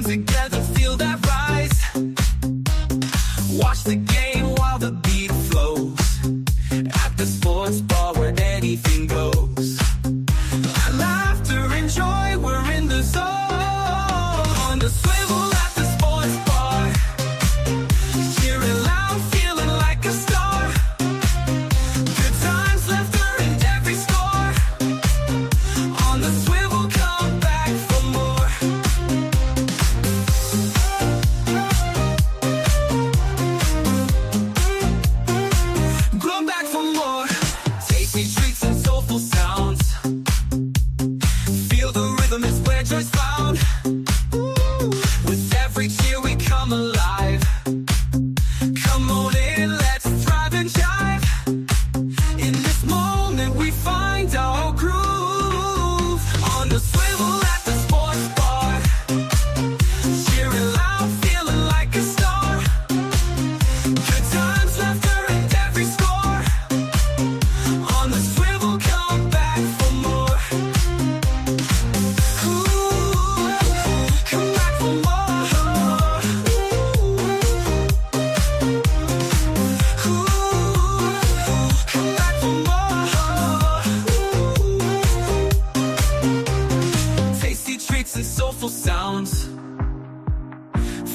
together, feel that rise. Watch the game while the beat flows. At the sports bar where anything goes. Laughter and joy, we're in the zone. On the swivel at the sports bar. Cheering loud, feeling like a star. Good times, laughter and every score. On the swivel, come back for more. Come back for more. Tasty treats and soulful sounds. Feel the rhythm is where joy's found. With every cheer we come alive. Come on in, let's thrive and jive. In this moment we find our groove. On the swivel at the sports bar. Cheering loud, feeling like a star. Good times, laughter and every score. On the swivel, come back for more. Ooh, come back for more. Ooh, come back for more. Tasty treats and soulful sounds.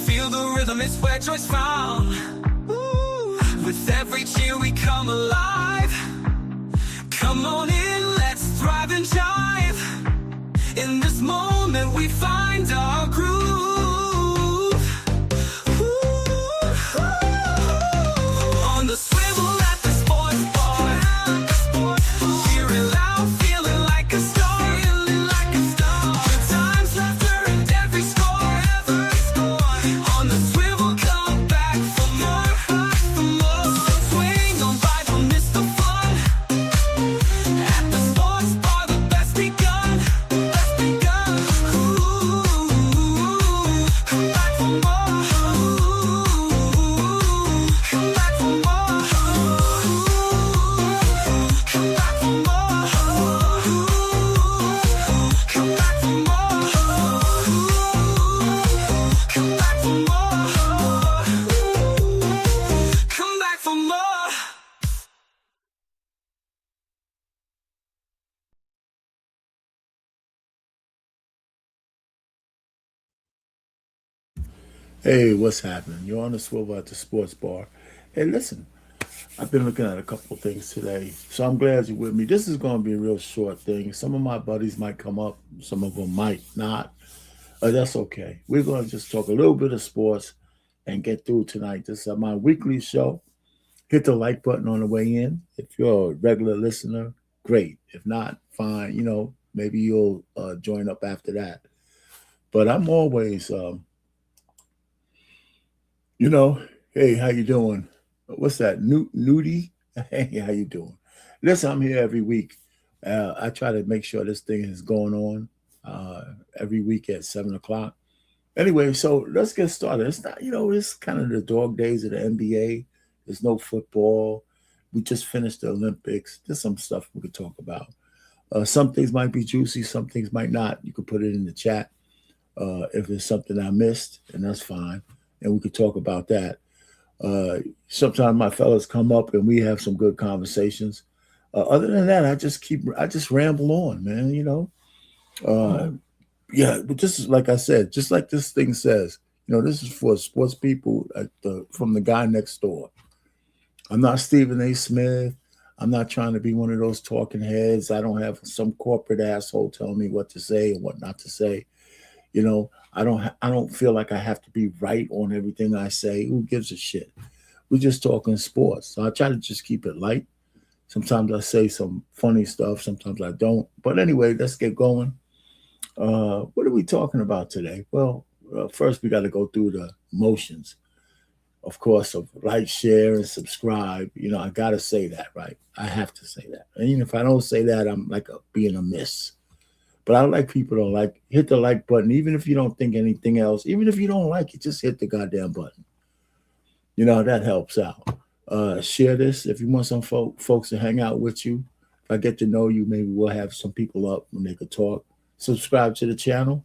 Feel the rhythm, it's where joy's found. Ooh, with every cheer we come alive. Come on in, let's thrive and jive. In this moment we find our groove. Ooh, on the swivel at the sports bar. Cheering loud, feeling like a star. Good times, laughter and every score. On the swivel, come back for more. So swing on by, don't miss the fun. At the sports bar, the best begun. Ooh, come back for more. Come back for more. Come back for more. Come back for more. Come back for more. Come back for more. Hey, what's happening? You're on the swivel at the sports bar. Hey, listen, I've been looking at a couple of things today, so I'm glad you're with me. This is going to be a real short thing. Some of my buddies might come up, some of them might not. That's okay. We're going to just talk a little bit of sports and get through tonight. This is my weekly show. Hit the like button on the way in. If you're a regular listener, great. If not, fine. Maybe you'll join up after that. But I'm always, hey, how you doing? What's that? Nudie? Hey, how you doing? Listen, I'm here every week. I try to make sure this thing is going on every week at 7 o'clock. Anyway, so let's get started. It's not, it's kind of the dog days of the NBA. There's no football. We just finished the Olympics. There's some stuff we could talk about. Some things might be juicy. Some things might not. You could put it in the chat if it's something I missed, and that's fine. And we could talk about that. Sometimes my fellas come up and we have some good conversations. Other than that, I just ramble on, man, Yeah, but this is, like I said, just like this thing says, this is for sports people from the guy next door. I'm not Stephen A. Smith. I'm not trying to be one of those talking heads. I don't have some corporate asshole telling me what to say and what not to say. I don't feel like I have to be right on everything I say. Who gives a shit? We're just talking sports. So I try to just keep it light. Sometimes I say some funny stuff. Sometimes I don't. But anyway, let's get going. What are we talking about today? Well, first we got to go through the motions, of course, of like, share, and subscribe. I got to say that, right? I have to say that. And even if I don't say that, I'm like being amiss. But I like people to hit the like button, even if you don't think anything else. Even if you don't like it, just hit the goddamn button. That helps out. Share this if you want some folks to hang out with you. If I get to know you, maybe we'll have some people up when they could talk. Subscribe to the channel.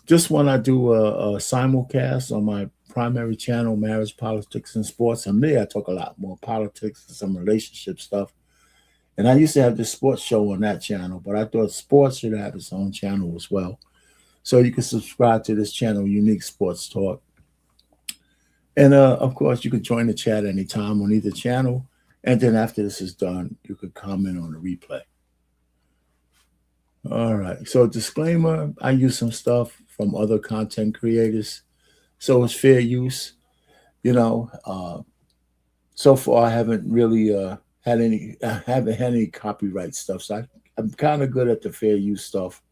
Just when I do a simulcast on my primary channel, Marriage, Politics, and Sports, and there I talk a lot more politics and some relationship stuff. And I used to have this sports show on that channel, but I thought sports should have its own channel as well. So you can subscribe to this channel, Unique Sports Talk. And of course, you can join the chat anytime on either channel. And then after this is done, you could comment on the replay. All right. So disclaimer, I use some stuff from other content creators. So it's fair use. So far I haven't really I haven't had any copyright stuff. So I'm kind of good at the fair use stuff.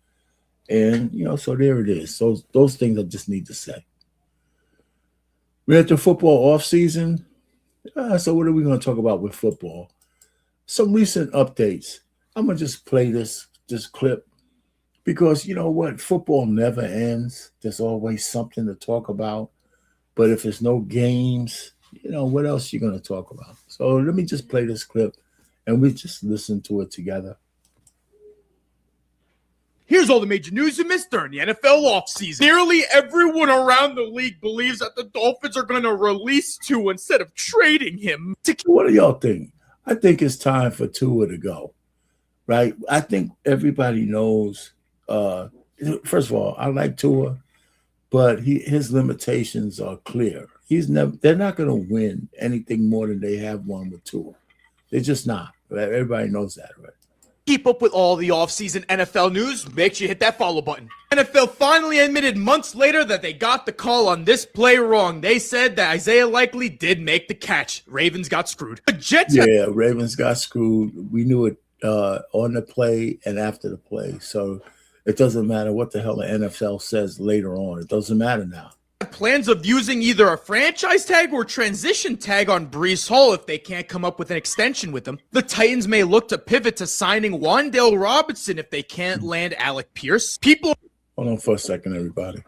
And, so there it is. So those things I just need to say. We're at the football off season. So what are we going to talk about with football? Some recent updates. I'm going to just play this clip because you know what? Football never ends. There's always something to talk about. But if there's no games, what else are you going to talk about? So let me just play this clip and we just listen to it together. Here's all the major news you missed during the NFL offseason. Nearly everyone around the league believes that the Dolphins are going to release Tua instead of trading him. What do y'all think? I think it's time for Tua to go, right? I think everybody knows. First of all, I like Tua, but his limitations are clear. They're not going to win anything more than they have won with Tua. They're just not. Right? Everybody knows that, right? Keep up with all the offseason NFL news, make sure you hit that follow button. NFL finally admitted months later that they got the call on this play wrong. They said that Isaiah Likely did make the catch. Ravens got screwed. The Jets Ravens got screwed. We knew it on the play and after the play. So it doesn't matter what the hell the NFL says later on. It doesn't matter now. Plans of using either a franchise tag or transition tag on Breece Hall if they can't come up with an extension with him. The Titans may look to pivot to signing Wan'Dale Robinson if they can't land Alec Pierce. Hold on for a second, everybody.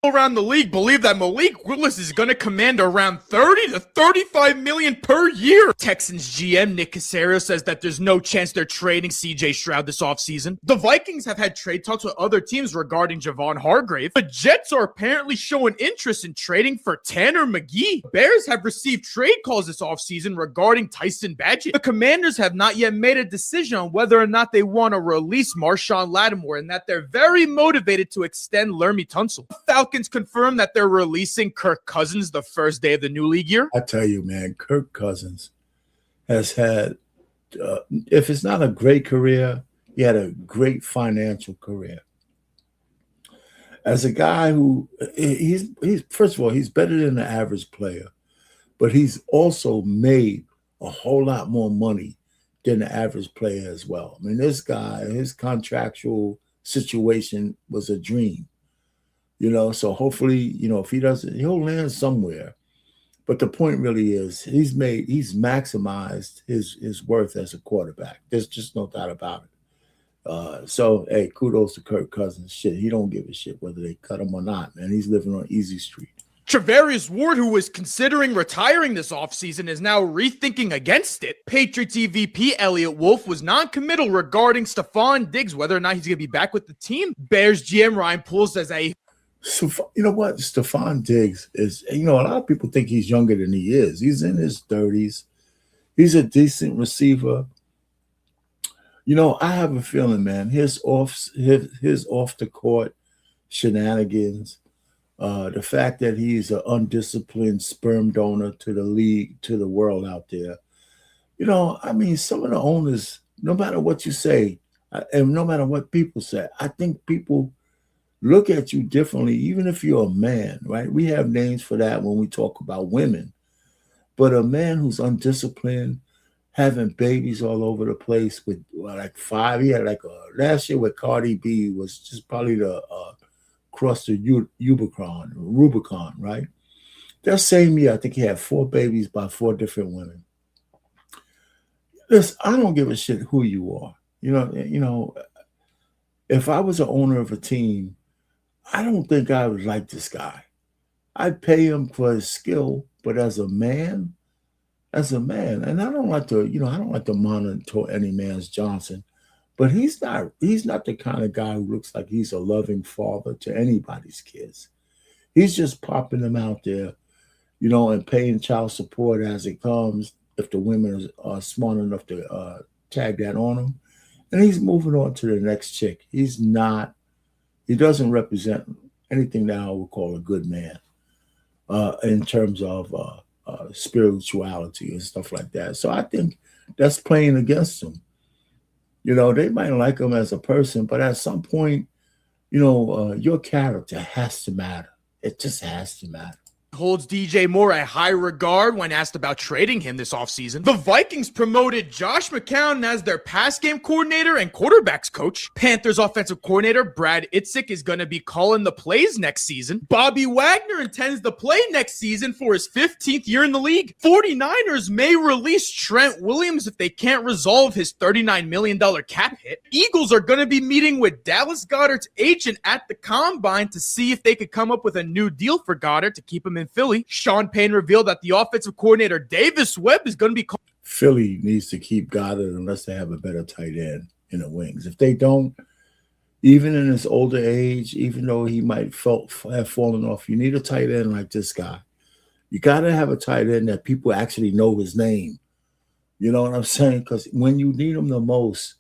Around the league believe that Malik Willis is going to command around 30 to 35 million per year. Texans GM Nick Caserio says that there's no chance they're trading CJ Stroud this offseason. The Vikings have had trade talks with other teams regarding Javon Hargrave. The Jets are apparently showing interest in trading for Tanner McGee. Bears have received trade calls this offseason regarding Tyson Bagent. The Commanders have not yet made a decision on whether or not they want to release Marshawn Lattimore and that they're very motivated to extend Laramie Tunsil. Falcons confirmed that they're releasing Kirk Cousins the first day of the new league year. I tell you, man, Kirk Cousins has had, if it's not a great career, he had a great financial career. As a guy who, he's first of all, he's better than the average player, but he's also made a whole lot more money than the average player as well. I mean, this guy, his contractual situation was a dream. So hopefully, if he doesn't, he'll land somewhere. But the point really is he's maximized his worth as a quarterback. There's just no doubt about it. So, hey, kudos to Kirk Cousins. Shit, he don't give a shit whether they cut him or not, man. He's living on easy street. Travarius Ward, who was considering retiring this offseason, is now rethinking against it. Patriots EVP Elliott Wolf was non-committal regarding Stephon Diggs, whether or not he's going to be back with the team. Bears GM Ryan Poles says So, you know what? Stephon Diggs is, a lot of people think he's younger than he is. He's in his 30s. He's a decent receiver. I have a feeling, man, his off the court shenanigans, the fact that he's an undisciplined sperm donor to the league, to the world out there. Some of the owners, no matter what you say, and no matter what people say, I think people look at you differently, even if you're a man, right? We have names for that when we talk about women. But a man who's undisciplined, having babies all over the place with like 5, he had last year with Cardi B was just probably the cross the Rubicon, right? That same year, I think he had 4 babies by 4 different women. Listen, I don't give a shit who you are. If I was an owner of a team, I don't think I would like this guy. I'd pay him for his skill, but and I don't like to monitor any man's Johnson, but he's not the kind of guy who looks like he's a loving father to anybody's kids. He's just popping them out there, and paying child support as it comes if the women are smart enough to tag that on him. And he's moving on to the next chick. He doesn't represent anything that I would call a good man in terms of spirituality and stuff like that. So I think that's playing against him. They might like him as a person, but at some point, your character has to matter. It just has to matter. Holds DJ Moore at high regard when asked about trading him this offseason. The Vikings promoted Josh McCown as their pass game coordinator and quarterbacks coach. Panthers offensive coordinator Brad Itzik is going to be calling the plays next season. Bobby Wagner intends to play next season for his 15th year in the league. 49ers may release Trent Williams if they can't resolve his $39 million cap hit. Eagles are going to be meeting with Dallas Goedert's agent at the Combine to see if they could come up with a new deal for Goddard to keep him in Philly. Sean Payne revealed that the offensive coordinator Davis Webb is going to be Philly needs to keep Goddard unless they have a better tight end in the wings. If they don't, even in his older age, even though he might have fallen off, you need a tight end like this guy. You got to have a tight end that people actually know his name. You know what I'm saying? Because when you need him the most,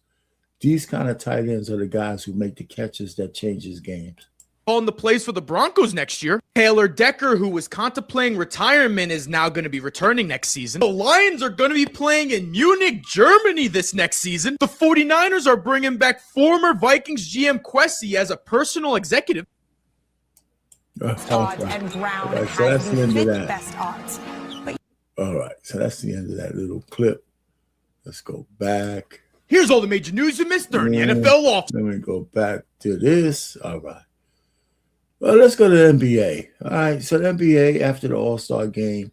these kind of tight ends are the guys who make the catches that changes games. calling the plays for the Broncos next year. Taylor Decker, who was contemplating retirement, is now going to be returning next season. The Lions are going to be playing in Munich, Germany this next season. The 49ers are bringing back former Vikings GM Kwesi as a personal executive. Odds and Brown has the 5th best odds. All right, so that's the end of that little clip. Let's go back. Here's all the major news you missed during the NFL off. Let me go back to this. All right. Well, let's go to the NBA. All right, so the NBA after the All-Star game,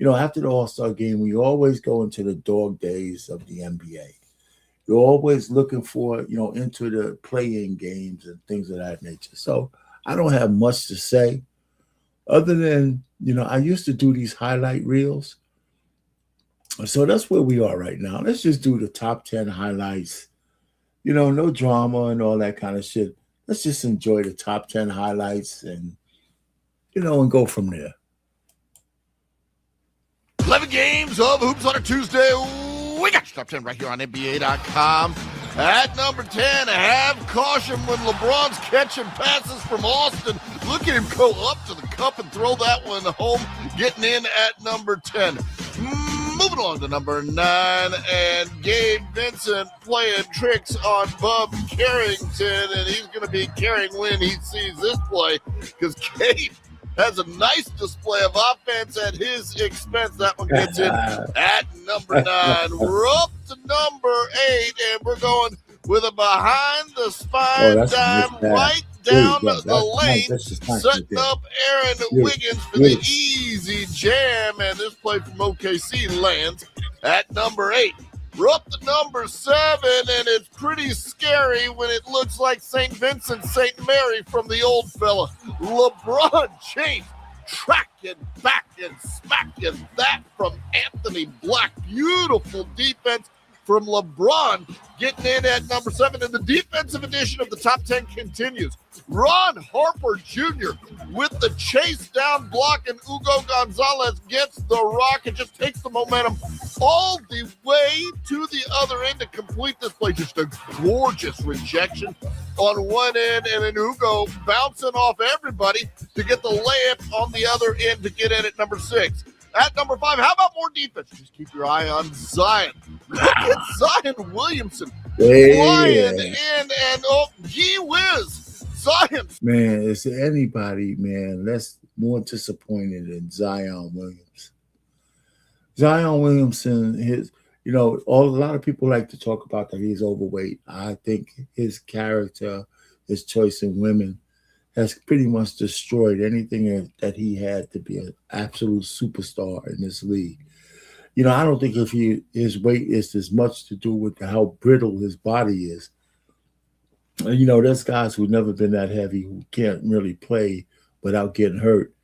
after the All-Star game, we always go into the dog days of the NBA. You're always looking for, into the play-in games and things of that nature. So I don't have much to say other than, I used to do these highlight reels. So that's where we are right now. Let's just do the top 10 highlights. No drama and all that kind of shit. Let's just enjoy the top 10 highlights and, and go from there. 11 games of Hoops on a Tuesday. We got your top 10 right here on NBA.com. At number 10, have caution when LeBron's catching passes from Austin. Look at him go up to the cup and throw that one home, getting in at number 10. Moving along to number 9, and Gabe Vincent playing tricks on Bub Carrington, and he's going to be carrying when he sees this play because Gabe has a nice display of offense at his expense. That one gets in at number 9. We're up to number 8, and we're going with a behind-the-spine dime right down the lane, setting up Aaron Wiggins for the easy jam, and this play from OKC lands at number 8. We're up to number 7, and it's pretty scary when it looks like St. Vincent St. Mary from the old fella. LeBron James tracking back and smacking that from Anthony Black. Beautiful defense from LeBron getting in at number 7, and the defensive edition of the top 10 continues. Ron Harper Jr. with the chase down block, and Hugo Gonzalez gets the rock and just takes the momentum all the way to the other end to complete this play. Just a gorgeous rejection on one end, and then Hugo bouncing off everybody to get the layup on the other end to get in at number 6. At number 5, how about more defense? Just keep your eye on Zion. Look at Zion Williamson flying in, and gee whiz, Zion. Man, is there anybody, man, that's more disappointed than Zion Williams? Zion Williamson, a lot of people like to talk about that he's overweight. I think his character, his choice in women, has pretty much destroyed anything that he had to be an absolute superstar in this league. I don't think if his weight is as much to do with how brittle his body is. There's guys who've never been that heavy who can't really play without getting hurt.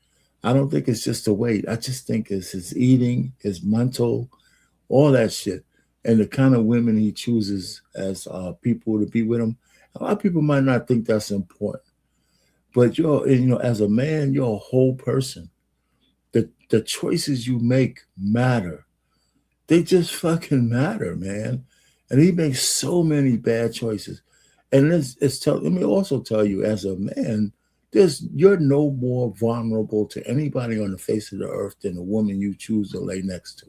I don't think it's just the weight. I just think it's his eating, his mental, all that shit, and the kind of women he chooses as people to be with him. A lot of people might not think that's important, but as a man, you're a whole person. The choices you make matter. They just fucking matter, man. And he makes so many bad choices. And let me also tell you, as a man, you're no more vulnerable to anybody on the face of the earth than the woman you choose to lay next to.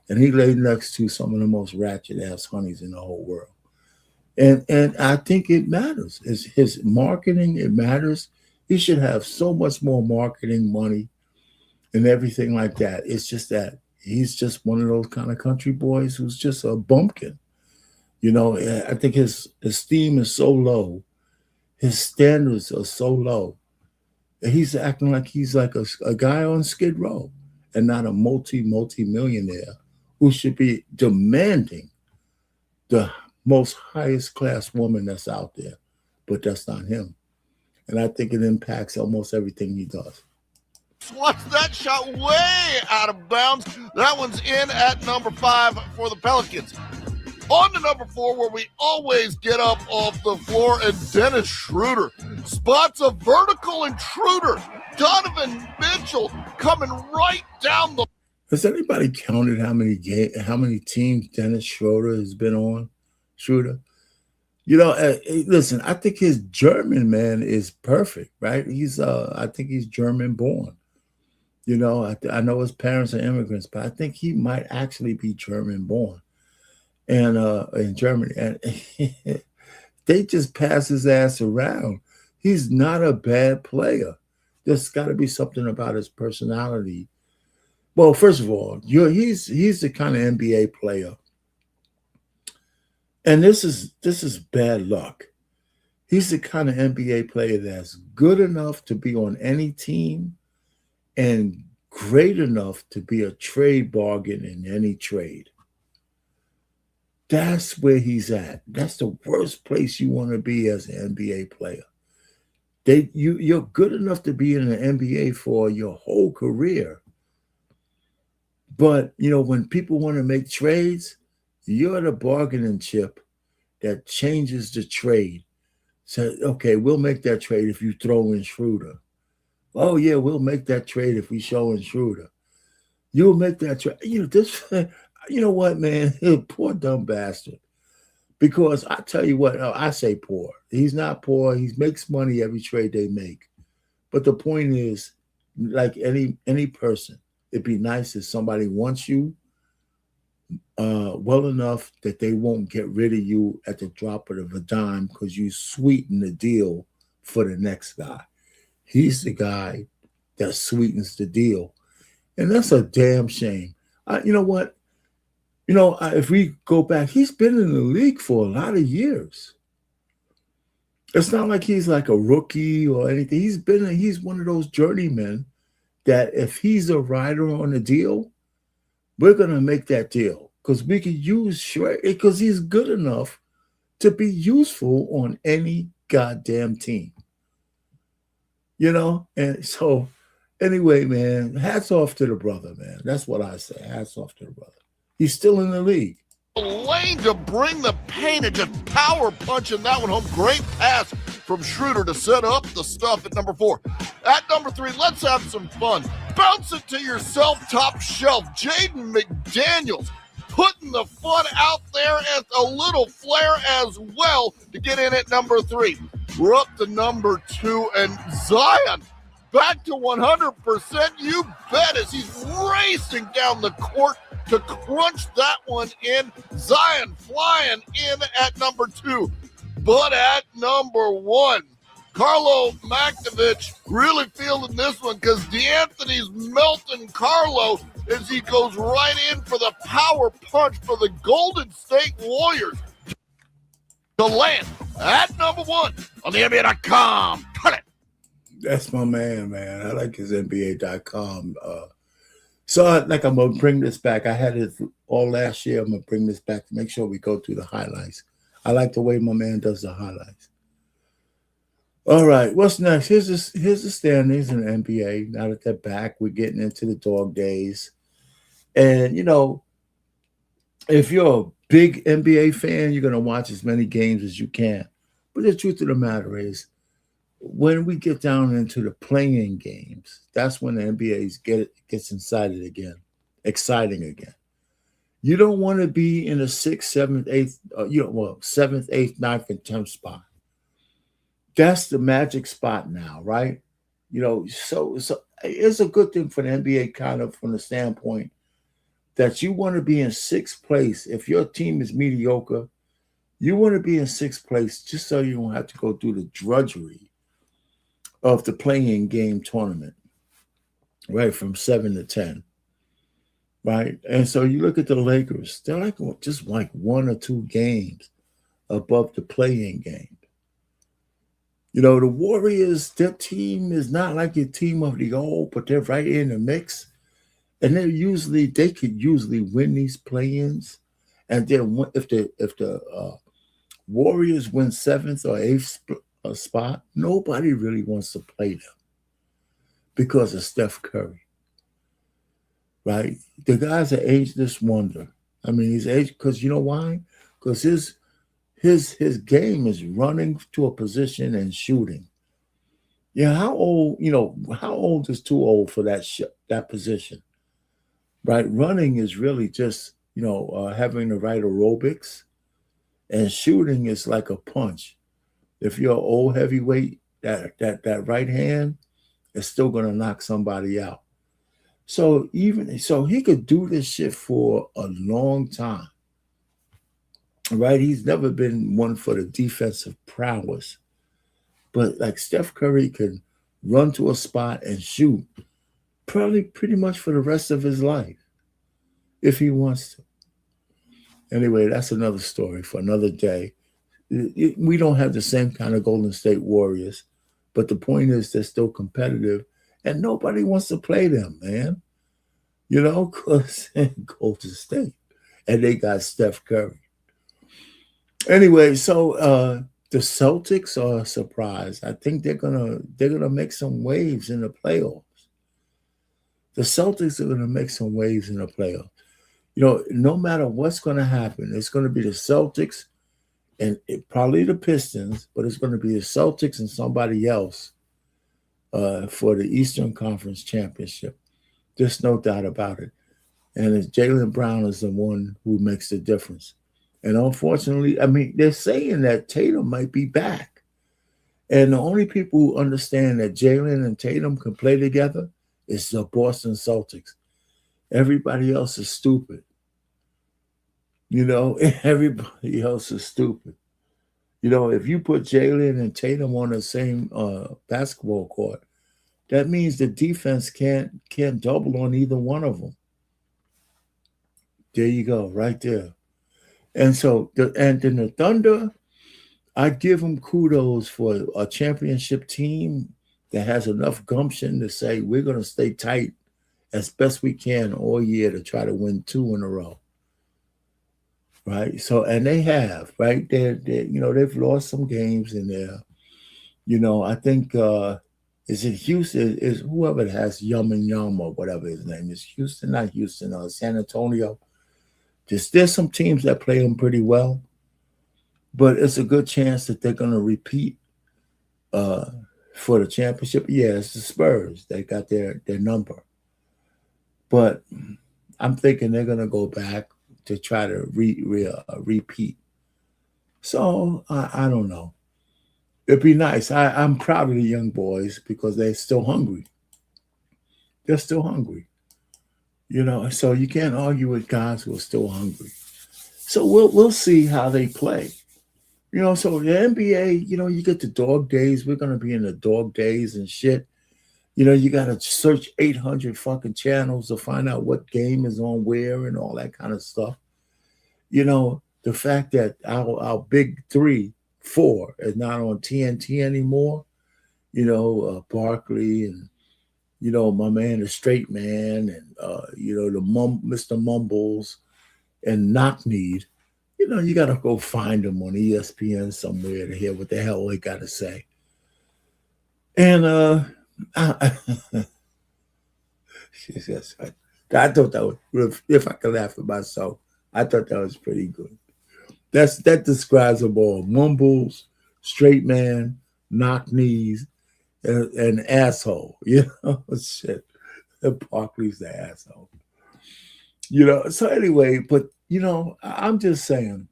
And he laid next to some of the most ratchet ass honeys in the whole world. And I think it matters. His marketing, it matters. He should have so much more marketing money and everything like that. It's just that he's just one of those kind of country boys who's just a bumpkin. I think his esteem is so low. His standards are so low. He's acting like he's like a guy on Skid Row and not a multi-millionaire who should be demanding the most highest class woman that's out there. But that's not him. And I think it impacts almost everything he does. Watch that shot way out of bounds. That one's in at number 5 for the Pelicans. On to number 4, where we always get up off the floor, and Dennis Schroeder spots a vertical intruder. Donovan Mitchell coming right down the. Has anybody counted how many teams Dennis Schroeder has been on? Schroeder, listen, I think his German, man, is perfect, right? I think he's German born. I know his parents are immigrants, but I think he might actually be German born. And in Germany, and they just pass his ass around. He's not a bad player. There's got to be something about his personality. Well, first of all, he's the kind of NBA player, and this is bad luck. He's the kind of NBA player that's good enough to be on any team, and great enough to be a trade bargain in any trade. That's where he's at. That's the worst place you want to be as an NBA player. You're good enough to be in the NBA for your whole career. But, when people want to make trades, you're the bargaining chip that changes the trade. So, okay, we'll make that trade if you throw in Schroeder. Oh, yeah, we'll make that trade if we show in Schroeder. You'll make that trade. You know what, man? Poor dumb bastard. Because I tell you what, I say poor. He's not poor. He makes money every trade they make. But the point is, like any person, it'd be nice if somebody wants you well enough that they won't get rid of you at the drop of a dime because you sweeten the deal for the next guy. He's the guy that sweetens the deal. And that's a damn shame. You know what? If we go back, he's been in the league for a lot of years. It's not like he's like a rookie or anything. He's one of those journeymen that if he's a rider on a deal, we're going to make that deal because we can use Shrek because he's good enough to be useful on any goddamn team. And so anyway, man, hats off to the brother, man. That's what I say. Hats off to the brother. He's still in the league. Lane to bring the pain and just power punching that one home. Great pass from Schroeder to set up the stuff at number 4. At number 3, let's have some fun. Bounce it to yourself, top shelf. Jaden McDaniels putting the fun out there at a little flair as well to get in at number 3. We're up to number 2, and Zion back to 100%. You bet as he's racing down the court to crunch that one in. Zion flying in at number 2. But at number 1, Carlo Magdalevich really feeling this one because D'Anthony's melting Carlo as he goes right in for the power punch for the Golden State Warriors to land at number 1 on the NBA.com. Cut it. That's my man. I like his NBA.com So, I'm gonna bring this back. I had it all last year. I'm gonna bring this back to make sure we go through the highlights. I like the way my man does the highlights. All right, what's next? Here's the standings in the NBA. Now that they're back, we're getting into the dog days. And if you're a big NBA fan, you're gonna watch as many games as you can. But the truth of the matter is, when we get down into the playing games, that's when the NBA gets exciting again. You don't want to be in the 6th, 7th, 8th, 7th, 8th, 9th, and 10th spot. That's the magic spot now, right? So it's a good thing for the NBA, kind of from the standpoint that you want to be in 6th place. If your team is mediocre, you want to be in 6th place just so you don't have to go through the drudgery of the playing game tournament, right, from 7 to 10, right? And so you look at the Lakers, they're just like 1 or 2 games above the playing game. The Warriors, their team is not like your team of the old, but they're right in the mix. And they could usually win these play-ins. And then if the Warriors win 7th or 8th spot, nobody really wants to play them because of Steph Curry, right? The guy's an ageless wonder. I mean, he's aged because you know why? Because his game is running to a position and shooting. Yeah, how old is too old for that position, right? Running is really just having the right aerobics, and shooting is like a punch. If you're an old heavyweight, that right hand is still going to knock somebody out. So he could do this shit for a long time, right? He's never been one for the defensive prowess, but like Steph Curry can run to a spot and shoot probably pretty much for the rest of his life if he wants to. Anyway, that's another story for another day. We don't have the same kind of Golden State Warriors, but the point is they're still competitive, and nobody wants to play them, man. Because Golden State, and they got Steph Curry. Anyway, so the Celtics are a surprise. I think they're gonna make some waves in the playoffs. The Celtics are gonna make some waves in the playoffs. No matter what's going to happen, it's going to be the Celtics and probably the Pistons, but it's going to be the Celtics and somebody else for the Eastern Conference Championship. There's no doubt about it. And Jaylen Brown is the one who makes the difference. And unfortunately, I mean, they're saying that Tatum might be back. And the only people who understand that Jaylen and Tatum can play together is the Boston Celtics. Everybody else is stupid. Everybody else is stupid. If you put Jaylen and Tatum on the same basketball court, that means the defense can't double on either one of them. There you go, right there. And so, then the Thunder, I give them kudos for a championship team that has enough gumption to say we're going to stay tight as best we can all year to try to win 2 in a row. Right. So, and they have, right? They've lost some games in there. I think, is it Houston? Is whoever has Yum or whatever his name is. Houston, not Houston, San Antonio. There's some teams that play them pretty well, but it's a good chance that they're going to repeat for the championship. Yeah, it's the Spurs. They got their number. But I'm thinking they're going to go back to try to repeat. So I don't know. It'd be nice. I'm proud of the young boys because they're still hungry. They're still hungry. So you can't argue with guys who are still hungry. So we'll see how they play. So the NBA, you get the dog days. We're going to be in the dog days and shit. You got to search 800 fucking channels to find out what game is on where and all that kind of stuff. The fact that our big 3-4 is not on TNT anymore, Barkley and, my man, the straight man, and the Mr. Mumbles and Knock Need. You got to go find them on ESPN somewhere to hear what the hell they got to say. And I thought that was, if I could laugh at myself, I thought that was pretty good. That describes them all: Mumbles, straight man, knock knees, and asshole. Shit. Barkley's the asshole. So anyway, but I'm just saying,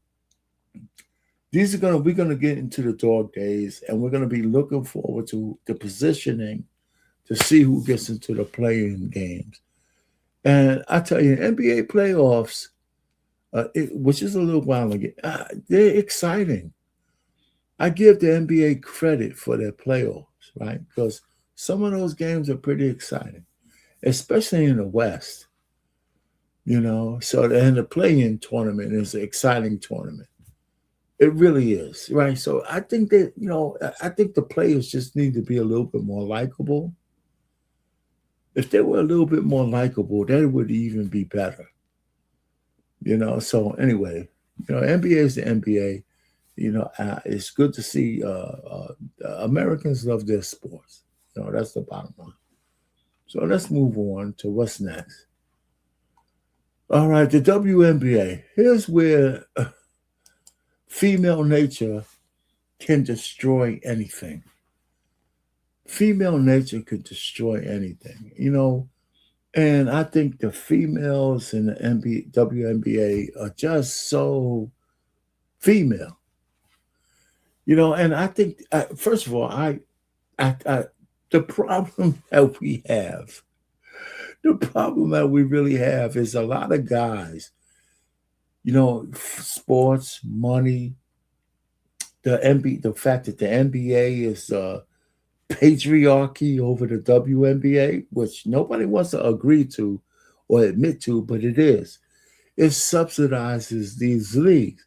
we're gonna get into the dog days, and we're gonna be looking forward to the positioning to see who gets into the playing games. And I tell you, NBA playoffs, which is a little while ago, they're exciting. I give the NBA credit for their playoffs, right? Because some of those games are pretty exciting, especially in the West. So the play-in tournament is an exciting tournament. It really is, right? So I think that, I think the players just need to be a little bit more likable. If they were a little bit more likable, that would even be better. So anyway, NBA is the NBA. It's good to see Americans love their sports. That's the bottom line. So let's move on to what's next. All right, the WNBA. Here's where female nature can destroy anything. Female nature could destroy anything, and I think the females in the WNBA are just so female, and I think, first of all, the problem that we really have is a lot of guys, sports, money, the fact that the NBA is patriarchy over the WNBA, which nobody wants to agree to or admit to, but it is. It subsidizes these leagues,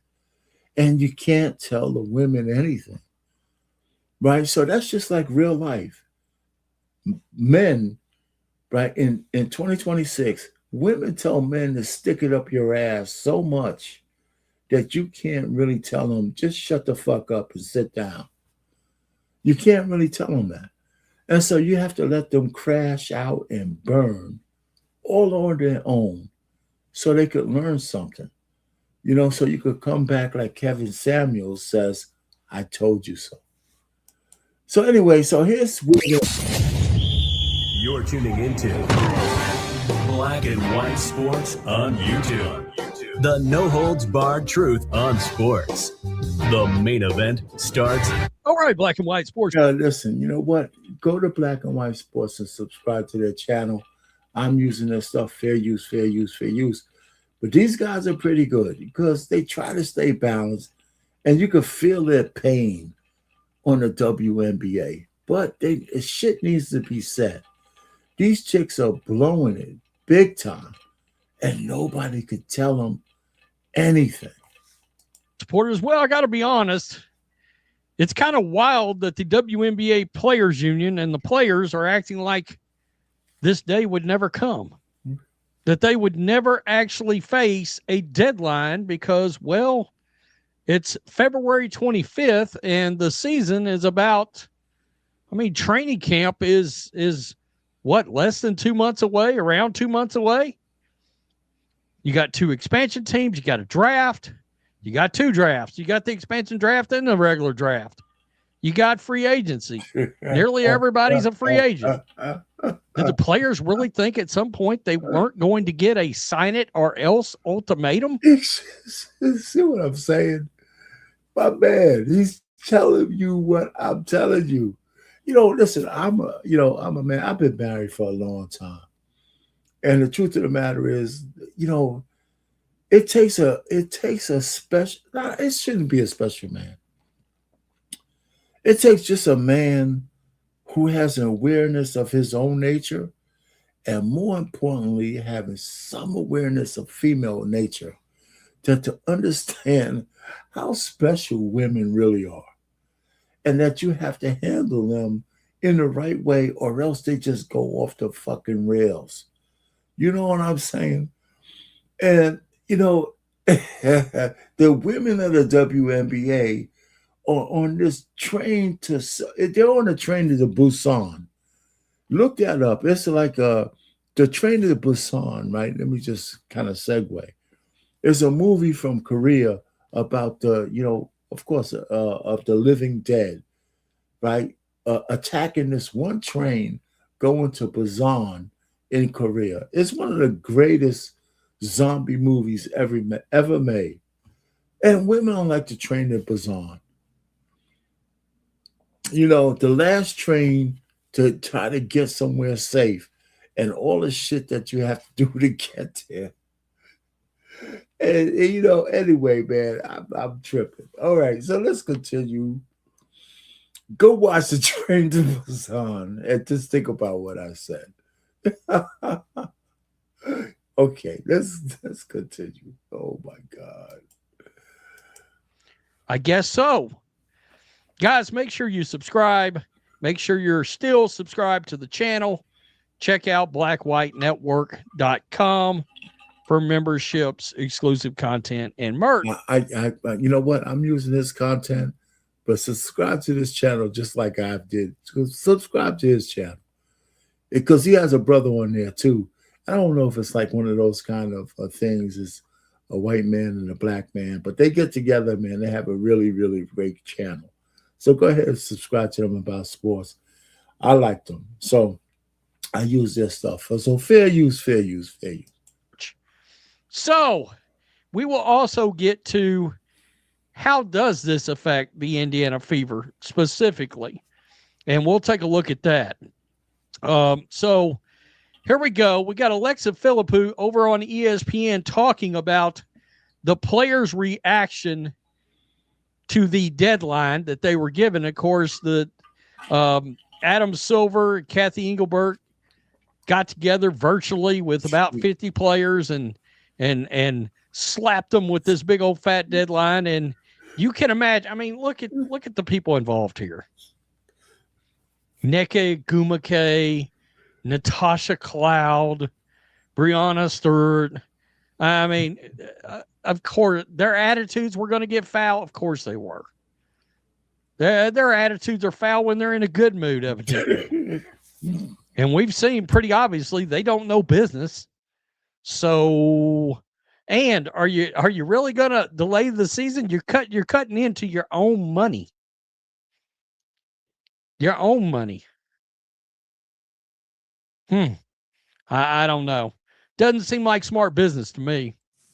and you can't tell the women anything, right? So that's just like real life. Men, right, in 2026, women tell men to stick it up your ass so much that you can't really tell them, just shut the fuck up and sit down. You can't really tell them that. And so you have to let them crash out and burn all on their own so they could learn something. So you could come back like Kevin Samuels says, I told you so. So anyway, so here's where you're tuning into Black and White Sports on YouTube. The no-holds-barred truth on sports. The main event starts. All right, Black and White Sports. Listen, you know what? Go to Black and White Sports and subscribe to their channel. I'm using their stuff, fair use, fair use, fair use. But these guys are pretty good because they try to stay balanced, and you can feel their pain on the WNBA. But shit needs to be said. These chicks are blowing it big time, and nobody could tell them anything. Supporters, well, I got to be honest. It's kind of wild that the WNBA Players Union and the players are acting like this day would never come, that they would never actually face a deadline because, well, it's February 25th and the season is about, training camp is what, less than 2 months away, around 2 months away? You got 2 expansion teams. You got a draft. You got 2 drafts. You got the expansion draft and the regular draft. You got free agency. Nearly everybody's a free agent. Did the players really think at some point they weren't going to get a sign it or else ultimatum? See what I'm saying? My man, he's telling you what I'm telling you. Listen, I'm a man. I've been married for a long time. And the truth of the matter is, it takes a special, it shouldn't be a special man. It takes just a man who has an awareness of his own nature, and more importantly, having some awareness of female nature to understand how special women really are, and that you have to handle them in the right way, or else they just go off the fucking rails. You know what I'm saying? And, the women of the WNBA are on this train they're on the train to the Busan. Look that up. It's like the train to the Busan, right? Let me just kind of segue. It's a movie from Korea about of course, of the living dead, right? Attacking this one train going to Busan in Korea. It's one of the greatest zombie movies ever made. And women don't like to train in Busan. The last train to try to get somewhere safe and all the shit that you have to do to get there. And anyway, man, I'm tripping. All right, so let's continue. Go watch the Train to Busan and just think about what I said. Okay, let's continue. Oh my God. I guess so. Guys, make sure you subscribe. Make sure you're still subscribed to the channel. Check out blackwhitenetwork.com for memberships, exclusive content, and merch. You know what? I'm using this content, but subscribe to this channel just like I did. Subscribe to his channel because he has a brother on there too. I don't know if it's like one of those kind of things. It's a white man and a black man, but they get together, man. They have a really, really great channel. So go ahead and subscribe to them about sports. I like them. So I use their stuff. So fair use, fair use, fair use. So we will also get to how does this affect the Indiana Fever specifically? And we'll take a look at that. So here we go. We got Alexa Philippou over on ESPN talking about the players' reaction to the deadline that they were given. Of course, the Adam Silver, Kathy Engelbert got together virtually with about 50 players and slapped them with this big old fat deadline. And you can imagine, I mean, look at the people involved here. Nneka Ogwumike, Natasha Cloud, Brianna Stewart. I mean, of course, their attitudes were going to get foul. Of course they were. Their attitudes are foul when they're in a good mood, evidently. And we've seen pretty obviously they don't know business. So, and are you really going to delay the season? You're cutting into your own money. Your own money. I don't know. Doesn't seem like smart business to me.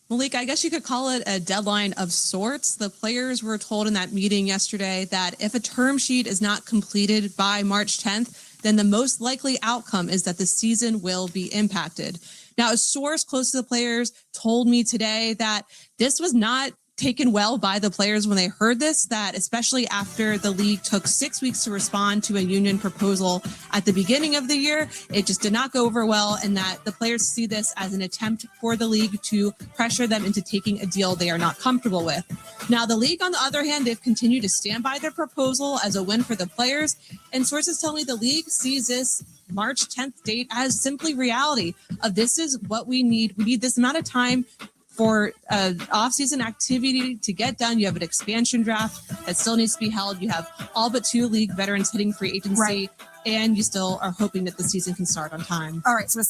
Malik, I guess you could call it a deadline of sorts. The players were told in that meeting yesterday that if a term sheet is not completed by March 10th, then the most likely outcome is that the season will be impacted. Now, a source close to the players told me today that this was not taken well by the players when they heard this, that especially after the league took 6 weeks to respond to a union proposal at the beginning of the year, it just did not go over well, and that the players see this as an attempt for the league to pressure them into taking a deal they are not comfortable with. Now, the league, on the other hand, they've continued to stand by their proposal as a win for the players, and sources tell me the league sees this March 10th date as simply reality of this is what we need. We need this amount of time for off-season activity to get done. You have an expansion draft that still needs to be held. You have all but 2 league veterans hitting free agency, right, and you still are hoping that the season can start on time. All right, so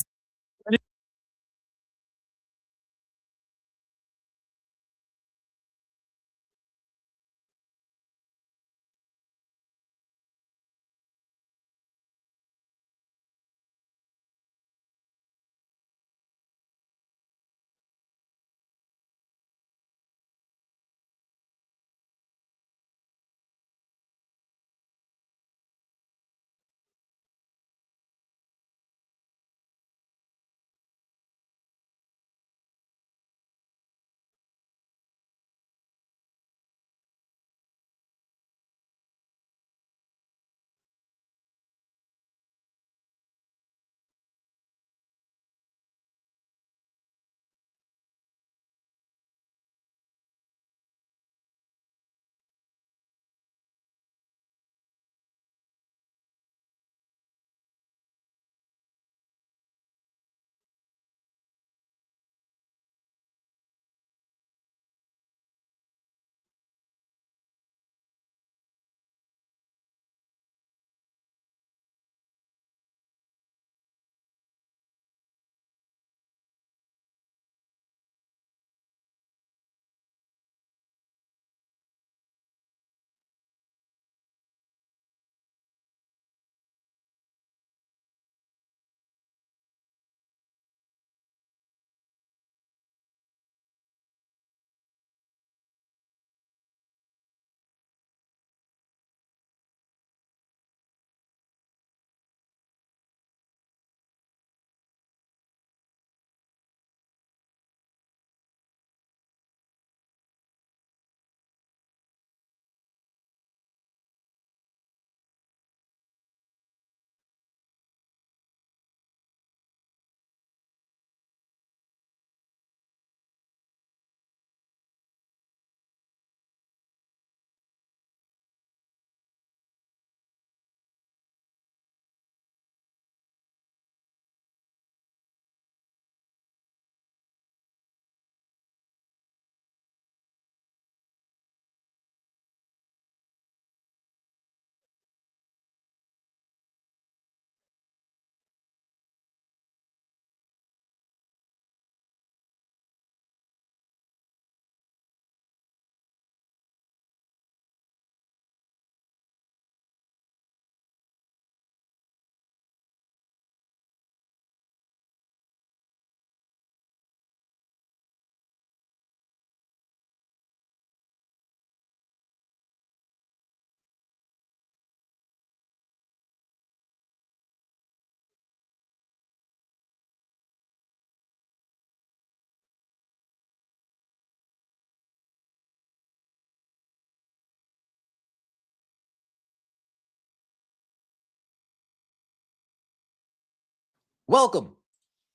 Welcome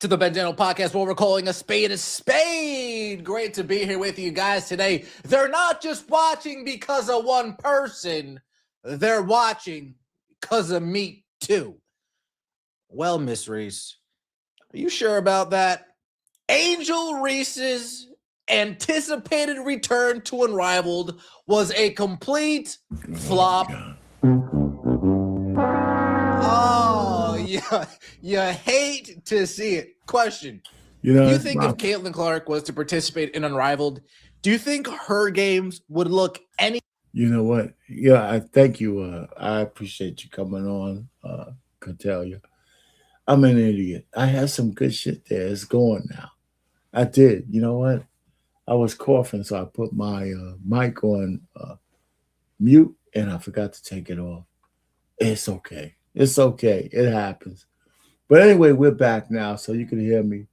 to the Ben Daniel Podcast, where we're calling a spade a spade. Great to be here with you guys today. They're not just watching because of one person. They're watching because of me, too. Well, Miss Reese, are you sure about that? Angel Reese's anticipated return to Unrivaled was a complete flop. Oh, yeah, you hate to see it. Question. You know, Do you think if Caitlin Clark was to participate in Unrivaled, do you think her games would look any? You know what? Yeah, I thank you. I appreciate you coming on, Catellia. I'm an idiot. I had some good shit there. It's going now. I did. You know what? I was coughing, so I put my mic on mute, and I forgot to take it off. It's okay. It's okay. It happens. But anyway, we're back now, so you can hear me.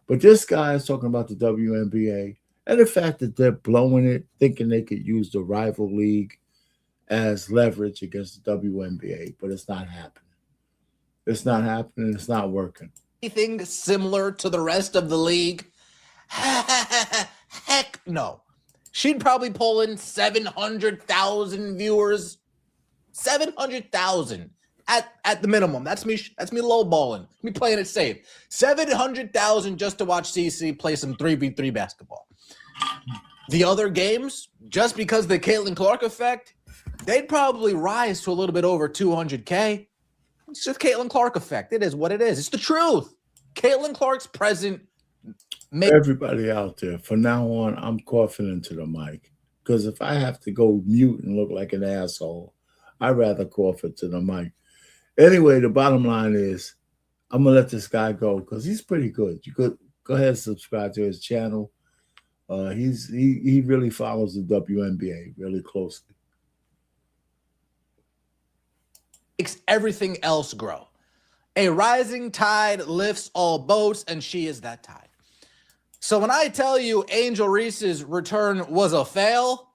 But this guy is talking about the WNBA and the fact that they're blowing it, thinking they could use the rival league as leverage against the WNBA, but it's not happening. It's not happening. It's not working. Anything similar to the rest of the league? Heck no. She'd probably pull in 700,000 viewers. 700,000 at the minimum. That's me lowballing. Me playing it safe. 700,000 just to watch CC play some 3v3 basketball. The other games, just because of the Caitlin Clark effect, they'd probably rise to a little bit over 200K. It's just Caitlin Clark effect. It is what it is. It's the truth. Caitlin Clark's present. Everybody out there, from now on, I'm coughing into the mic. Because if I have to go mute and look like an asshole, I'd rather cough into the mic. Anyway, the bottom line is I'm going to let this guy go because he's pretty good. You could go ahead and subscribe to his channel. He really follows the WNBA really closely. Makes everything else grow. A rising tide lifts all boats, and she is that tide. So when I tell you Angel Reese's return was a fail,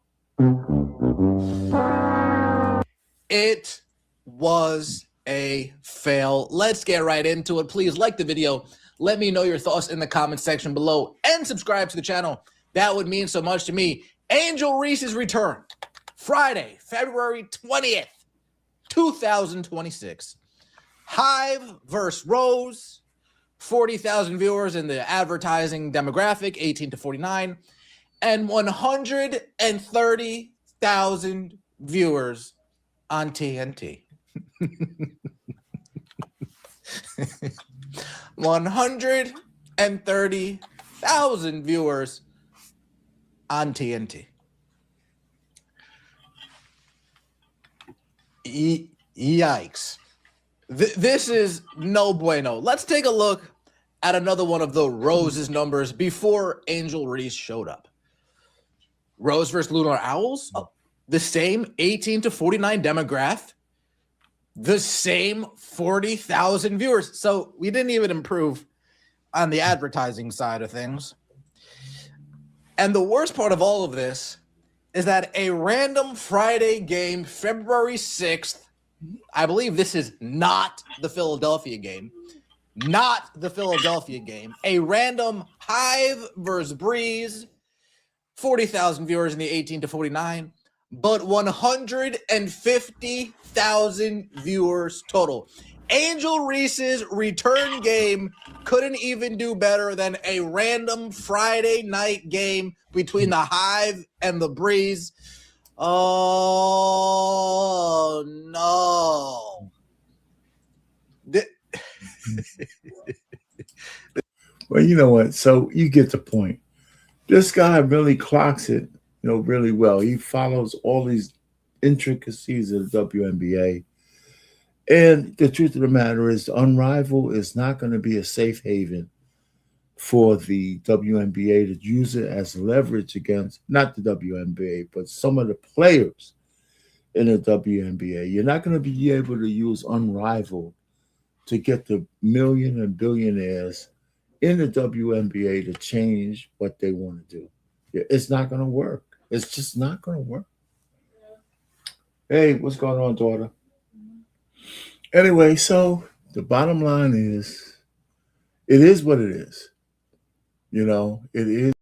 it was a fail. Let's get right into it. Please like the video. Let me know your thoughts in the comment section below and subscribe to the channel. That would mean so much to me. Angel Reese's return, Friday, February 20th, 2026. Hive versus Rose, 40,000 viewers in the advertising demographic, 18 to 49, and 130,000 viewers on TNT. 130,000 viewers on TNT. Yikes. This is no bueno. Let's take a look at another one of the Rose's numbers before Angel Reese showed up. Rose versus Lunar Owls, the same 18 to 49 demographic, the same 40,000 viewers. So we didn't even improve on the advertising side of things. And the worst part of all of this is that a random Friday game, February 6th, I believe this is not the Philadelphia game. Not the Philadelphia game. A random Hive versus Breeze. 40,000 viewers in the 18 to 49. But 150,000 viewers total. Angel Reese's return game couldn't even do better than a random Friday night game between the Hive and the Breeze. Oh, no. Well, you know what? So you get the point. This guy really clocks it, really well. He follows all these intricacies of the WNBA. And the truth of the matter is, Unrivaled is not going to be a safe haven for the WNBA to use it as leverage against, not the WNBA, but some of the players in the WNBA. You're not going to be able to use Unrivaled to get the million and billionaires in the WNBA to change what they want to do. It's not going to work. It's just not going to work. Hey, what's going on, daughter? Anyway, so the bottom line is it is what it is. You know, it is.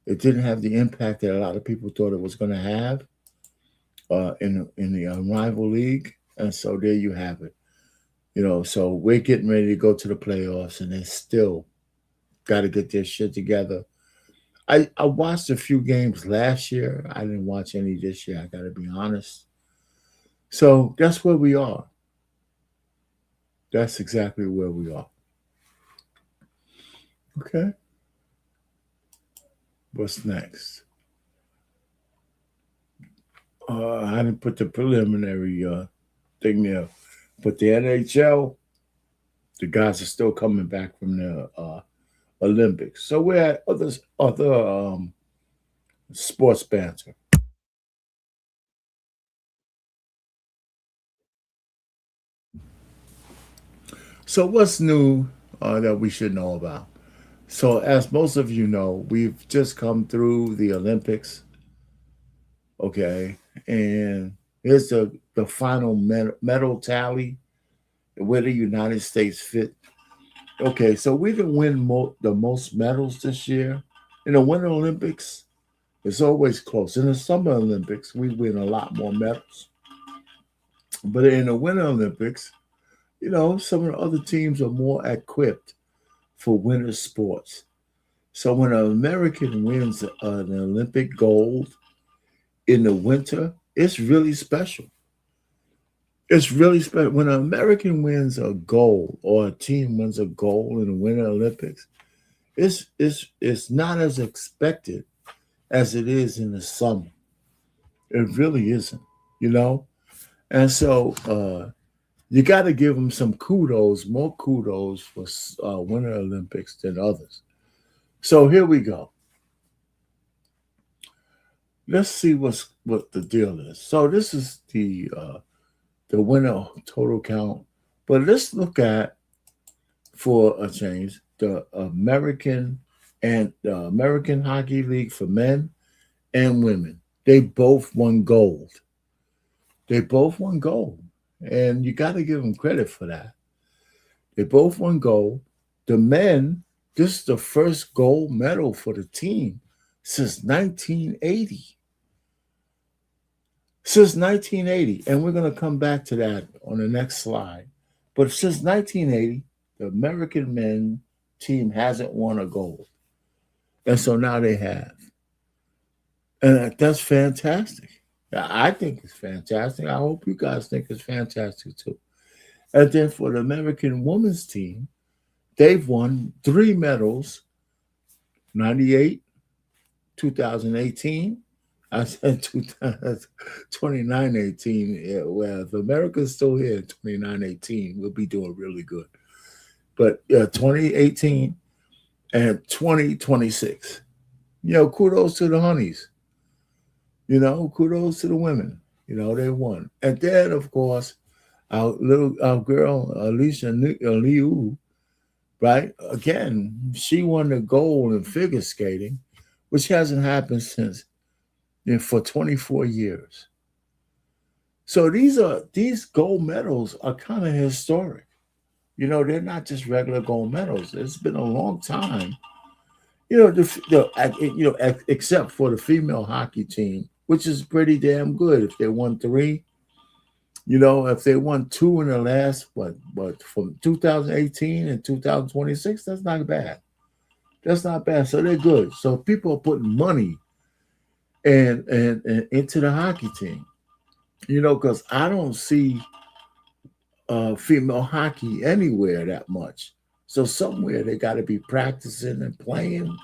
It didn't have the impact that a lot of people thought it was going to have in the rival league, and so there you have it. You know, so we're getting ready to go to the playoffs, and they still got to get their shit together. I watched a few games last year. I didn't watch any this year. I got to be honest. So that's where we are. That's exactly where we are. Okay. What's next? I didn't put the preliminary thing there, but the NHL, the guys are still coming back from the Olympics. So we're at other sports banter. So what's new that we should know about? So as most of you know, we've just come through the Olympics. Okay, and here's the final medal tally where the United States fit. Okay, so we didn't win the most medals this year. In the Winter Olympics, it's always close. In the Summer Olympics, we win a lot more medals. But in the Winter Olympics, you know, some of the other teams are more equipped for winter sports. So when an American wins an Olympic gold in the winter, it's really special. It's really special. When an American wins a gold or a team wins a gold in the Winter Olympics, it's not as expected as it is in the summer. It really isn't, you know? And so you got to give them some kudos, more kudos for Winter Olympics than others. So here we go. Let's see what the deal is. So this is the winner total count, but let's look at, for a change, the American Hockey League for men and women. They both won gold. And you got to give them credit for that. They both won gold. The men, this is the first gold medal for the team since 1980. Since 1980, and we're going to come back to that on the next slide. But since 1980, the American men team hasn't won a gold. And so now they have. And that's fantastic. I think it's fantastic. I hope you guys think it's fantastic too. And then for the American women's team, they've won 3 medals, 98, 2018. I said 2918. Well, if America's still here in 2918, we'll be doing really good. But 2018 and 2026. You know, kudos to the honeys. You know, kudos to the women. You know, they won. And then, of course, our girl, Alicia Liu, right? Again, she won the gold in figure skating, which hasn't happened since for 24 years. So these gold medals are kind of historic. You know, they're not just regular gold medals. It's been a long time. You know, except for the female hockey team, which is pretty damn good. If they won 3, you know, if they won 2 in the last from 2018 and 2026, that's not bad. That's not bad. So they're good. So people are putting money and into the hockey team. You know, because I don't see female hockey anywhere that much. So somewhere they got to be practicing and playing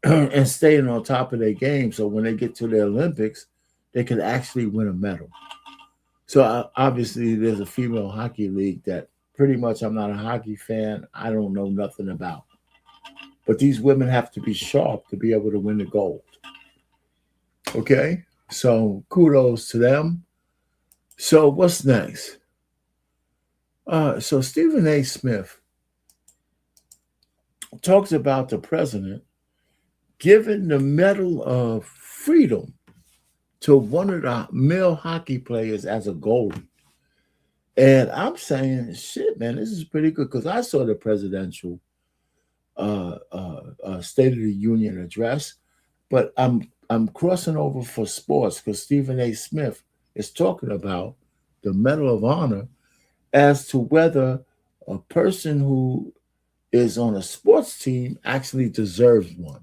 and staying on top of their game. So when they get to the Olympics, they can actually win a medal. So obviously there's a female hockey league that pretty much I'm not a hockey fan. I don't know nothing about. But these women have to be sharp to be able to win the gold. Okay? So kudos to them. So what's next? So Stephen A. Smith talks about the president giving the Medal of Freedom to one of the male hockey players as a goalie. And I'm saying, shit, man, this is pretty good because I saw the presidential State of the Union address, but I'm crossing over for sports because Stephen A. Smith is talking about the Medal of Honor as to whether a person who is on a sports team actually deserves one.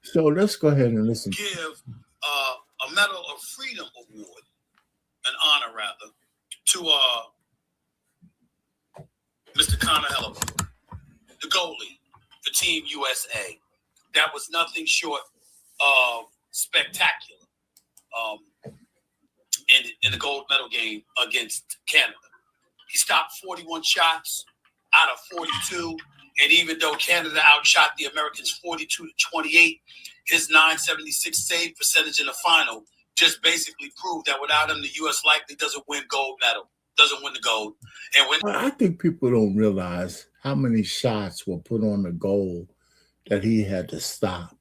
So let's go ahead and listen. Give a Medal of Freedom award, an honor rather, to Mr. Connor Hellebuck, the goalie for Team USA. That was nothing short of spectacular in the gold medal game against Canada. He stopped 41 shots out of 42. And even though Canada outshot the Americans 42-28, his .976 save percentage in the final just basically proved that without him, the U.S. likely doesn't win the gold. And when I think people don't realize how many shots were put on the goal that he had to stop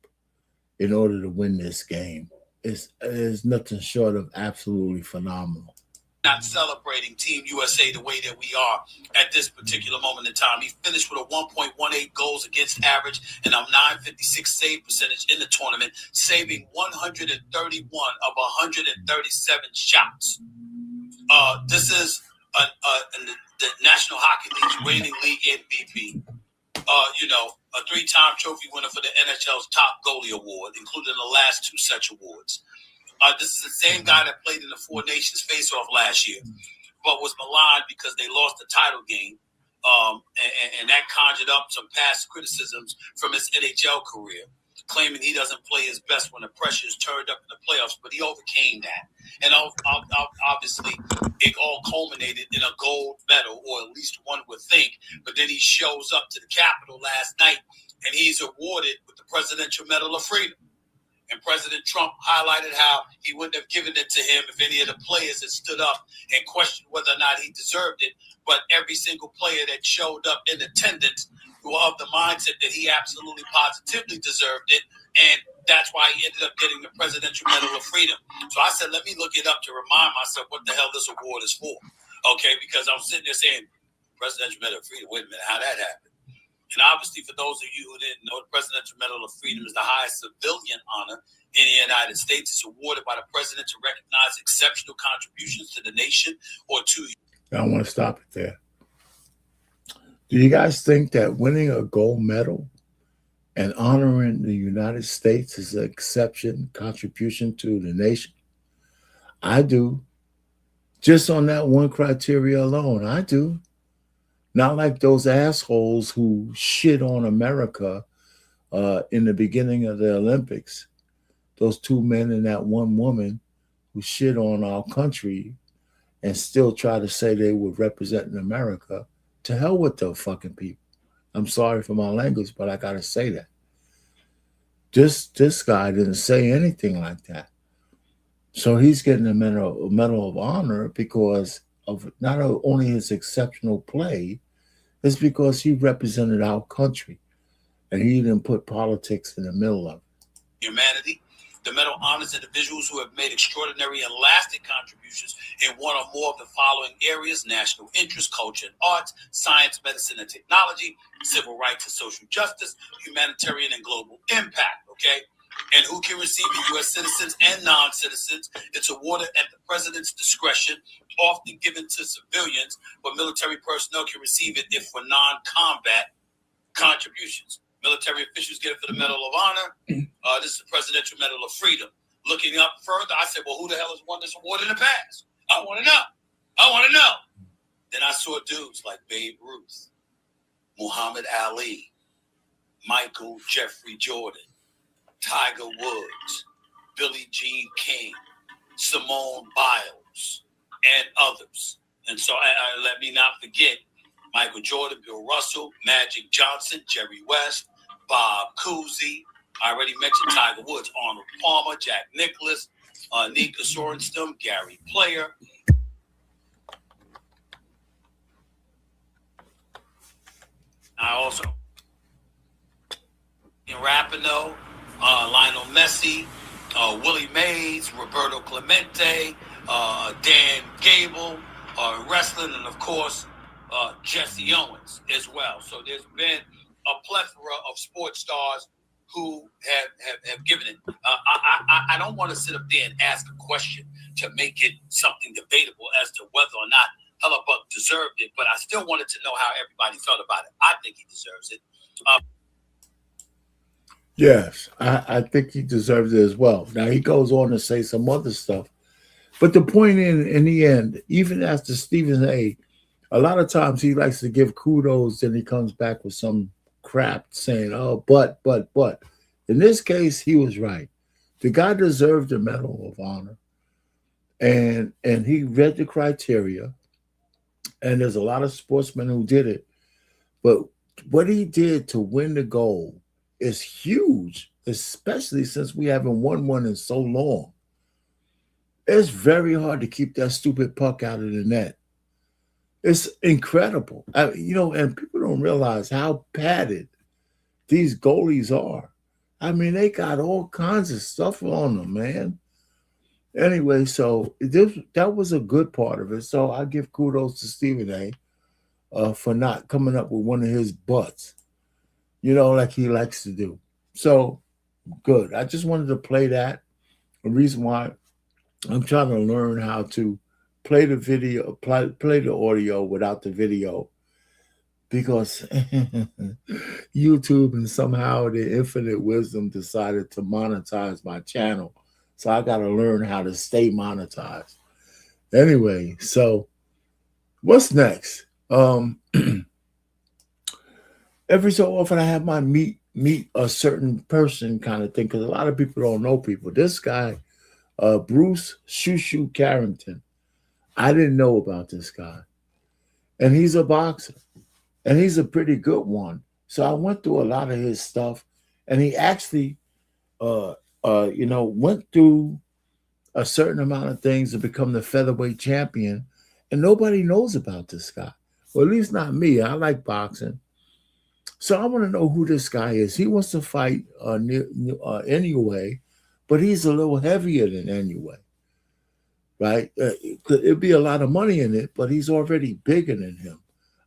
in order to win this game. It's nothing short of absolutely phenomenal. Not celebrating Team USA the way that we are at this particular moment in time. He finished with a 1.18 goals against average and a .956 save percentage in the tournament, saving 131 of 137 shots. This is the National Hockey League's reigning league MVP. A 3-time trophy winner for the NHL's top goalie award, including the last 2 such awards. This is the same guy that played in the Four Nations face-off last year, but was maligned because they lost the title game, and that conjured up some past criticisms from his NHL career, claiming he doesn't play his best when the pressure is turned up in the playoffs, but he overcame that. And obviously, it all culminated in a gold medal, or at least one would think, but then he shows up to the Capitol last night, and he's awarded with the Presidential Medal of Freedom. And President Trump highlighted how he wouldn't have given it to him if any of the players had stood up and questioned whether or not he deserved it. But every single player that showed up in attendance were of the mindset that he absolutely positively deserved it. And that's why he ended up getting the Presidential Medal of Freedom. So I said, let me look it up to remind myself what the hell this award is for. Okay, because I'm sitting there saying, Presidential Medal of Freedom, wait a minute, how that happened? And obviously, for those of you who didn't know, the Presidential Medal of Freedom is the highest civilian honor in the United States. It's awarded by the president to recognize exceptional contributions to the nation or to. I want to stop it there. Do you guys think that winning a gold medal and honoring the United States is an exception contribution to the nation? I do. Just on that one criteria alone, I do. Not like those assholes who shit on America in the beginning of the Olympics. Those 2 men and that 1 woman who shit on our country and still try to say they were representing America. To hell with those fucking people. I'm sorry for my language, but I got to say that. This guy didn't say anything like that. So he's getting a medal of honor because of not only his exceptional play, it's because he represented our country. and he didn't put politics in the middle of it. Humanity. The medal honors individuals who have made extraordinary and lasting contributions in one or more of the following areas: national interest, culture and arts, science, medicine and technology, civil rights and social justice, humanitarian and global impact, okay? And who can receive it? U.S. citizens and non-citizens. It's awarded at the president's discretion, often given to civilians, but military personnel can receive it if for non-combat contributions. Military officials get it for the Medal of Honor. This is the Presidential Medal of Freedom. Looking up further, I said, well, who the hell has won this award in the past? I want to know. I want to know. Then I saw dudes like Babe Ruth, Muhammad Ali, Michael Jeffrey Jordan, Tiger Woods, Billie Jean King, Simone Biles, and others. And so let me not forget Michael Jordan, Bill Russell, Magic Johnson, Jerry West, Bob Cousy. I already mentioned Tiger Woods, Arnold Palmer, Jack Nicklaus, Nika Sorenstam, Gary Player. I also in Rapinoe, Lionel Messi, Willie Mays, Roberto Clemente, Dan Gable, wrestling, and of course, Jesse Owens as well. So there's been a plethora of sports stars who have given it. I don't want to sit up there and ask a question to make it something debatable as to whether or not Hellebuck deserved it, but I still wanted to know how everybody felt about it. I think he deserves it. Yes, I think he deserves it as well. Now, he goes on to say some other stuff. But the point in the end, even after Stephen A., a lot of times he likes to give kudos, then he comes back with some crap saying, oh, but. In this case, he was right. The guy deserved the Medal of Honor. And he read the criteria. And there's a lot of sportsmen who did it. But what he did to win the gold is huge, especially since we haven't won one in so long. It's very hard to keep that stupid puck out of the net. It's incredible. And people don't realize how padded these goalies are. I mean, they got all kinds of stuff on them, man. Anyway, so that was a good part of it. So I give kudos to Stephen A. For not coming up with one of his butts, like he likes to do. So good. I just wanted to play that. The reason why I'm trying to learn how to play the video, play the audio without the video, because YouTube and somehow the infinite wisdom decided to monetize my channel. So I got to learn how to stay monetized. Anyway, so what's next? Every so often I have my meet a certain person kind of thing, because a lot of people don't know people. This guy, Bruce Shushu Carrington, I didn't know about this guy. And he's a boxer. And he's a pretty good one. So I went through a lot of his stuff. And he actually, went through a certain amount of things to become the featherweight champion. And nobody knows about this guy. Well, at least not me. I like boxing. So I want to know who this guy is. He wants to fight Inoue, but he's a little heavier than Inoue, right? It'd be a lot of money in it, but he's already bigger than him.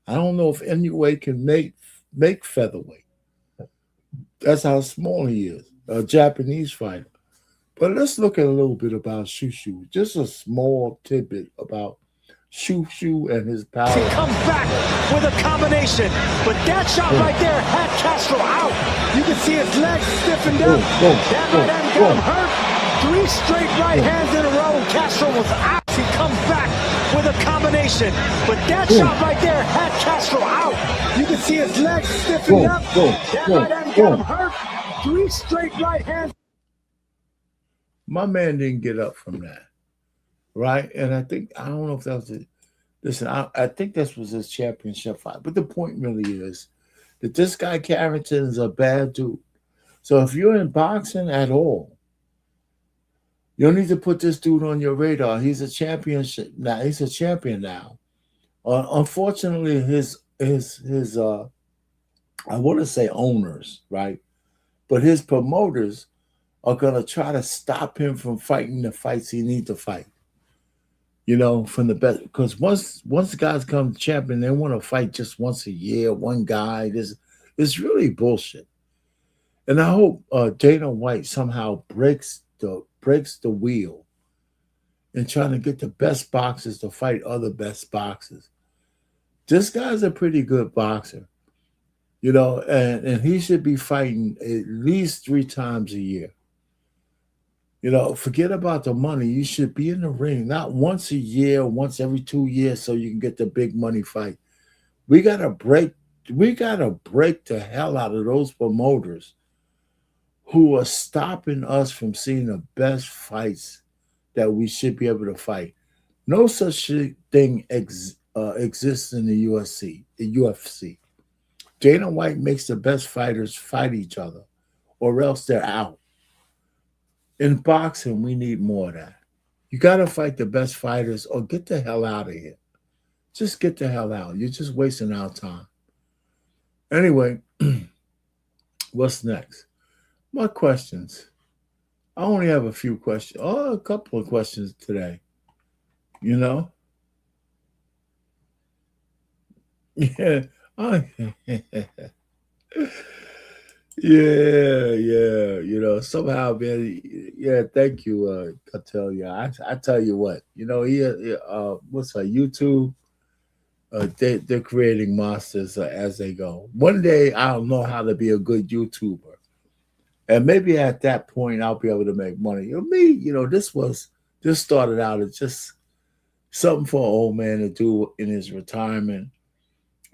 I don't know if Inoue can make featherweight. That's how small he is, a Japanese fighter. But let's look at a little bit about Shushu. Just a small tidbit about Shushu and his power. He comes back with a combination, but that shot right there had Castro out. You can see his legs stiffened up. That might have got him hurt. 3 straight right hands in a row. Castro was out. He comes back with a combination, but that shot right there had Castro out. You can see his legs stiffened up. That might have got him hurt. 3 straight right hands. My man didn't get up from that. Right. And I don't know if that was it. Listen, I think this was his championship fight. But the point really is that this guy Carrington is a bad dude. So if you're in boxing at all, you need to put this dude on your radar. He's a championship now. He's a champion now. Unfortunately, his I want to say owners, right? But his promoters are going to try to stop him from fighting the fights he needs to fight. From the best, because once the guys come champion, they want to fight just once a year, one guy. It's really bullshit. And I hope Dana White somehow breaks the wheel in trying to get the best boxers to fight other best boxers. This guy's a pretty good boxer, and he should be fighting at least 3 times a year. Forget about the money. You should be in the ring, not once a year, once every 2 years, so you can get the big money fight. We gotta break the hell out of those promoters who are stopping us from seeing the best fights that we should be able to fight. No such thing exists in the UFC. Dana White makes the best fighters fight each other, or else they're out. In boxing, we need more of that. You got to fight the best fighters or get the hell out of here. Just get the hell out. You're just wasting our time. Anyway, what's next? My questions. I only have a few questions. A couple of questions today. Yeah. Yeah. Somehow, man. Yeah, thank you, Catellia. I tell you what, what's YouTube? They're creating monsters as they go. One day I'll know how to be a good YouTuber, and maybe at that point I'll be able to make money. This started out as just something for an old man to do in his retirement.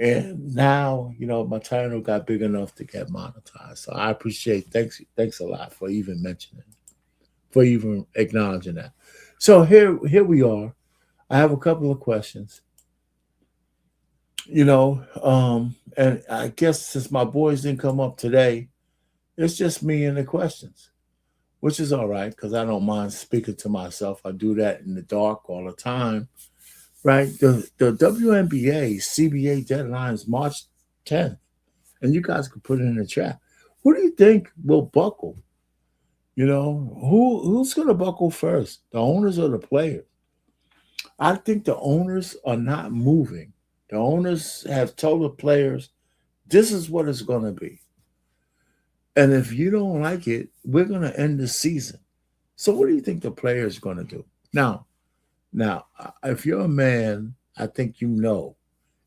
And now, my channel got big enough to get monetized. So I appreciate, thanks a lot for even mentioning, for even acknowledging that. So here we are. I have a couple of questions. And I guess since my boys didn't come up today, it's just me and the questions, which is all right, because I don't mind speaking to myself. I do that in the dark all the time. Right, the WNBA CBA deadline is March 10th, and you guys can put it in the chat. Who do you think will buckle? Who's going to buckle first, the owners or the players? I think the owners are not moving. The owners have told the players, this is what it's going to be. And if you don't like it, we're going to end the season. So what do you think the players are going to do? Now, if you're a man, I think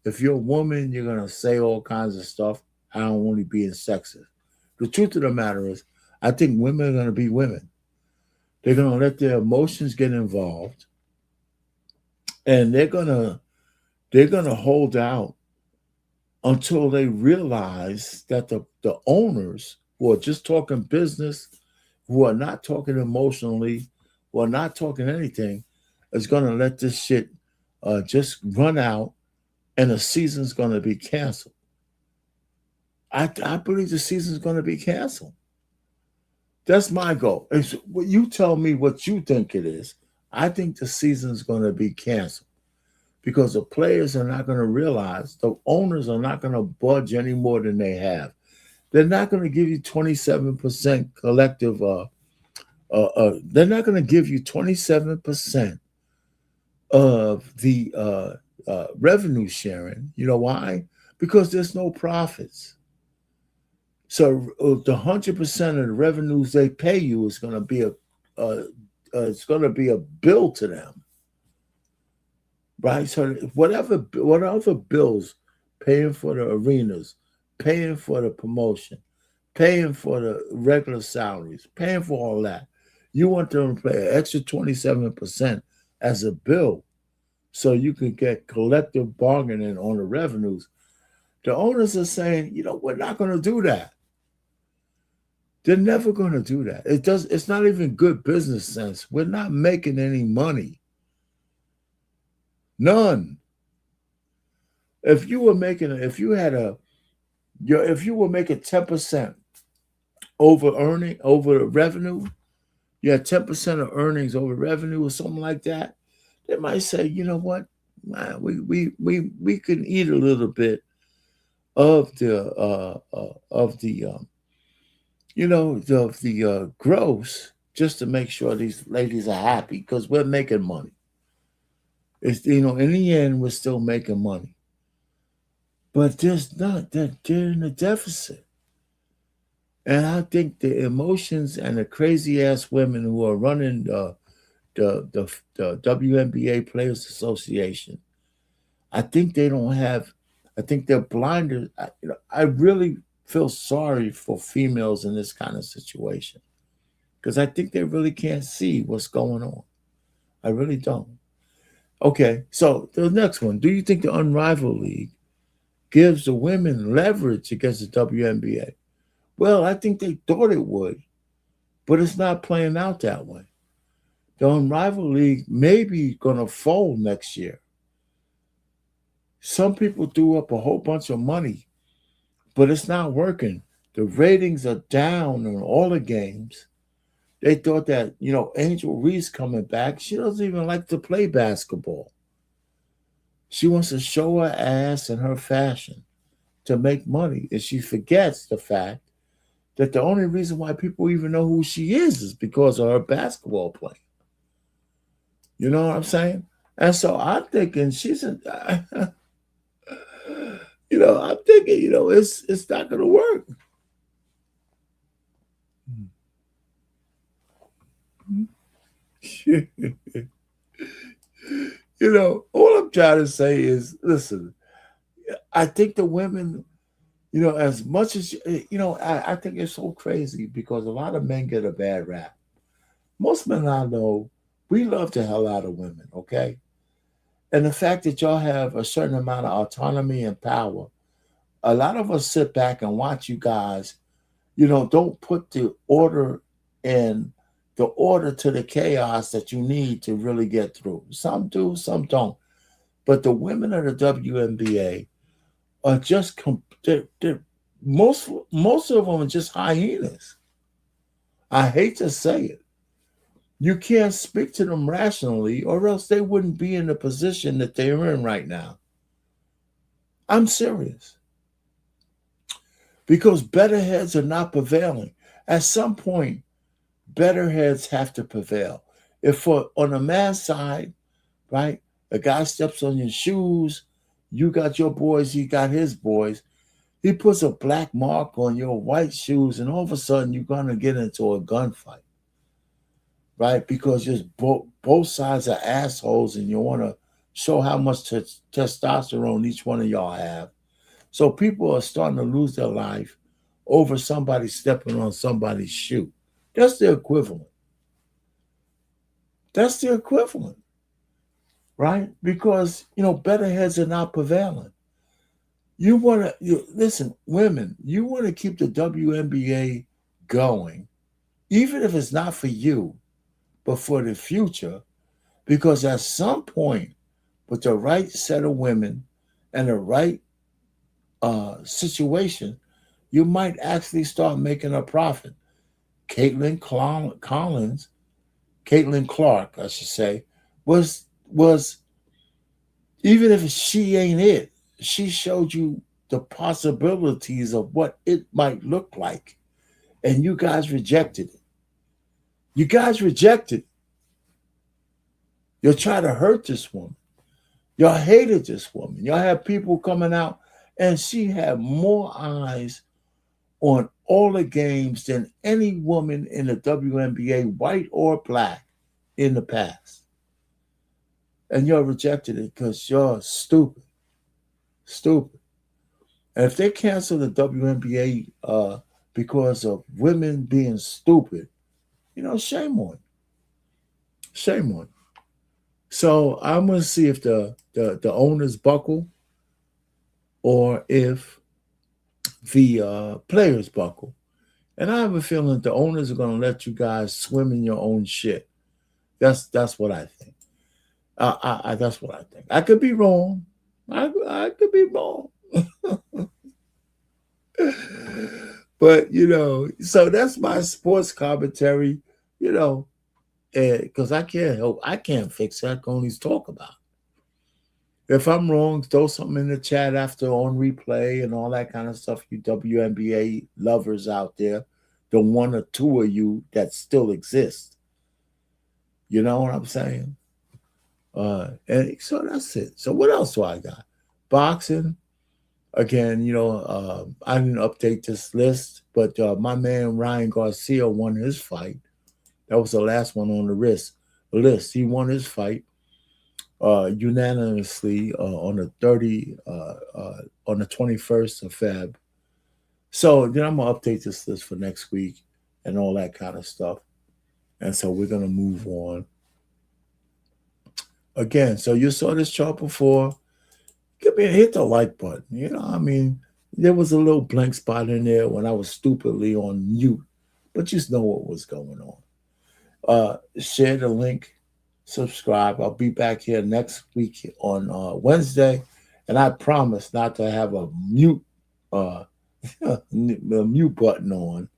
If you're a woman, you're going to say all kinds of stuff. I don't want to be sexist. The truth of the matter is, I think women are going to be women. They're going to let their emotions get involved. And they're going to hold out until they realize that the owners who are just talking business, who are not talking emotionally, who are not talking anything, is going to let this shit just run out, and the season's going to be canceled. I believe the season's going to be canceled. That's my goal. You tell me what you think it is. I think the season's going to be canceled because the players are not going to realize, the owners are not going to budge any more than they have. They're not going to give you 27% collective. They're not going to give you 27% of the revenue sharing. You know why? Because there's no profits. So the 100% of the revenues they pay you is going to be a bill to them, right? So whatever bills, paying for the arenas, paying for the promotion, paying for the regular salaries, paying for all that, you want them to pay an extra 27% as a bill, so you can get collective bargaining on the revenues. The owners are saying, we're not going to do that. They're never going to do that. It's not even good business sense. We're not making any money. None. If you were making 10% over revenue, you had 10% of earnings over revenue or something like that, they might say, you know what, we can eat a little bit of the gross, just to make sure these ladies are happy, because we're making money. It's, in the end, we're still making money, but there's not that they're in a deficit. And I think the emotions and the crazy ass women who are running the WNBA Players Association, I think they don't have. I think they're blinded. I really feel sorry for females in this kind of situation, because I think they really can't see what's going on. I really don't. Okay, so the next one. Do you think the Unrivaled League gives the women leverage against the WNBA? Well, I think they thought it would, but it's not playing out that way. The Unrivaled League may be going to fold next year. Some people threw up a whole bunch of money, but it's not working. The ratings are down on all the games. They thought that, Angel Reese coming back, she doesn't even like to play basketball. She wants to show her ass and her fashion to make money, and she forgets the fact that the only reason why people even know who she is because of her basketball play. You know what I'm saying? And so I'm thinking she's I'm thinking, it's not going to work. All I'm trying to say is, listen, I think the women, as much as, I think it's so crazy because a lot of men get a bad rap. Most men I know, we love the hell out of women, okay? And the fact that y'all have a certain amount of autonomy and power, a lot of us sit back and watch you guys, don't put the order to the chaos that you need to really get through. Some do, some don't. But the women of the WNBA are just, most of them are just hyenas. I hate to say it. You can't speak to them rationally, or else they wouldn't be in the position that they're in right now. I'm serious. Because better heads are not prevailing. At some point, better heads have to prevail. If on a man's side, right, a guy steps on your shoes, you got your boys, he got his boys, he puts a black mark on your white shoes, and all of a sudden you're going to get into a gunfight. Right? Because just both sides are assholes, and you want to show how much testosterone each one of y'all have. So people are starting to lose their life over somebody stepping on somebody's shoe. That's the equivalent. That's the equivalent. Right? Because, better heads are not prevailing. Listen, women, you want to keep the WNBA going, even if it's not for you, but for the future, because at some point, with the right set of women and the right situation, you might actually start making a profit. Caitlin Clark, I should say, was even if she ain't it, she showed you the possibilities of what it might look like, and you guys rejected it. You guys rejected it. You're trying to hurt this woman. Y'all hated this woman. Y'all have people coming out, and she had more eyes on all the games than any woman in the WNBA, white or black, in the past. And y'all rejected it because y'all stupid. Stupid. And if they cancel the WNBA because of women being stupid, shame on you. Shame on you. So I'm going to see if the owners buckle or if the players buckle. And I have a feeling the owners are going to let you guys swim in your own shit. That's what I think. That's what I think. I could be wrong. I could be wrong. But, so that's my sports commentary, because I can't fix it. I can only talk about it. If I'm wrong, throw something in the chat after on replay and all that kind of stuff, you WNBA lovers out there, the one or two of you that still exist. You know what I'm saying? And so that's it. So what else do I got? Boxing. Again, you know, I didn't update this list, but my man Ryan Garcia won his fight. That was the last one on the list. He won his fight unanimously on the 21st of Feb. So then I'm gonna update this list for next week and all that kind of stuff. And so we're gonna move on. Again, so you saw this chart before. Hit the like button. You know, I mean, there was a little blank spot in there when I was stupidly on mute, but just know what was going on. Share the link, subscribe. I'll be back here next week on Wednesday, and I promise not to have a mute button on,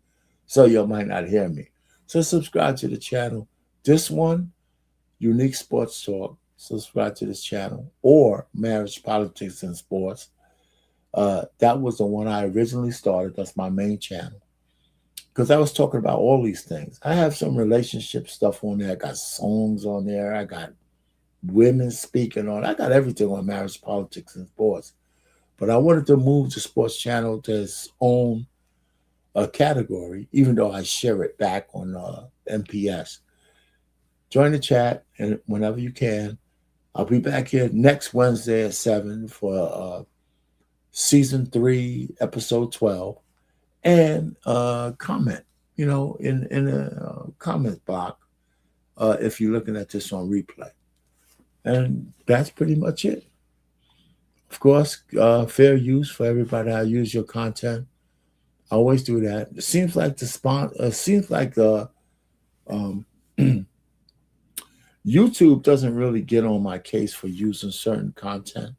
so you might not hear me. So subscribe to the channel. This one, Unique Sports Talk. Subscribe to this channel, or Marriage, Politics, and Sports. That was the one I originally started. That's my main channel, because I was talking about all these things. I have some relationship stuff on there. I got songs on there. I got women speaking on. I got everything on Marriage, Politics, and Sports. But I wanted to move the sports channel to its own category, even though I share it back on MPS. Join the chat, and whenever you can. I'll be back here next Wednesday at 7 for season 3, episode 12, and comment, you know, in the comment box if you're looking at this on replay. And that's pretty much it. Of course, fair use for everybody. I use your content. I always do that. It seems like YouTube doesn't really get on my case for using certain content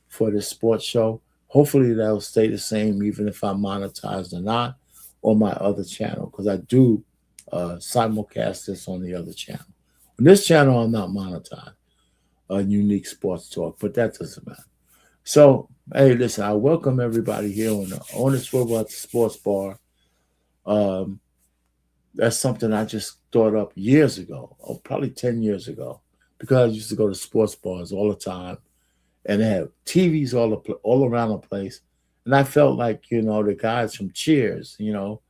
for this sports show. Hopefully that'll stay the same even if I'm monetized or not on my other channel, because I do simulcast this on the other channel. On this channel, I'm not monetized, Unique Sports Talk, but that doesn't matter. So, hey, listen, I welcome everybody here on the Swivel at the Sports Bar. That's something I just thought up years ago, or probably 10 years ago, because I used to go to sports bars all the time, and they have TVs all around the place. And I felt like, you know, the guys from Cheers, you know,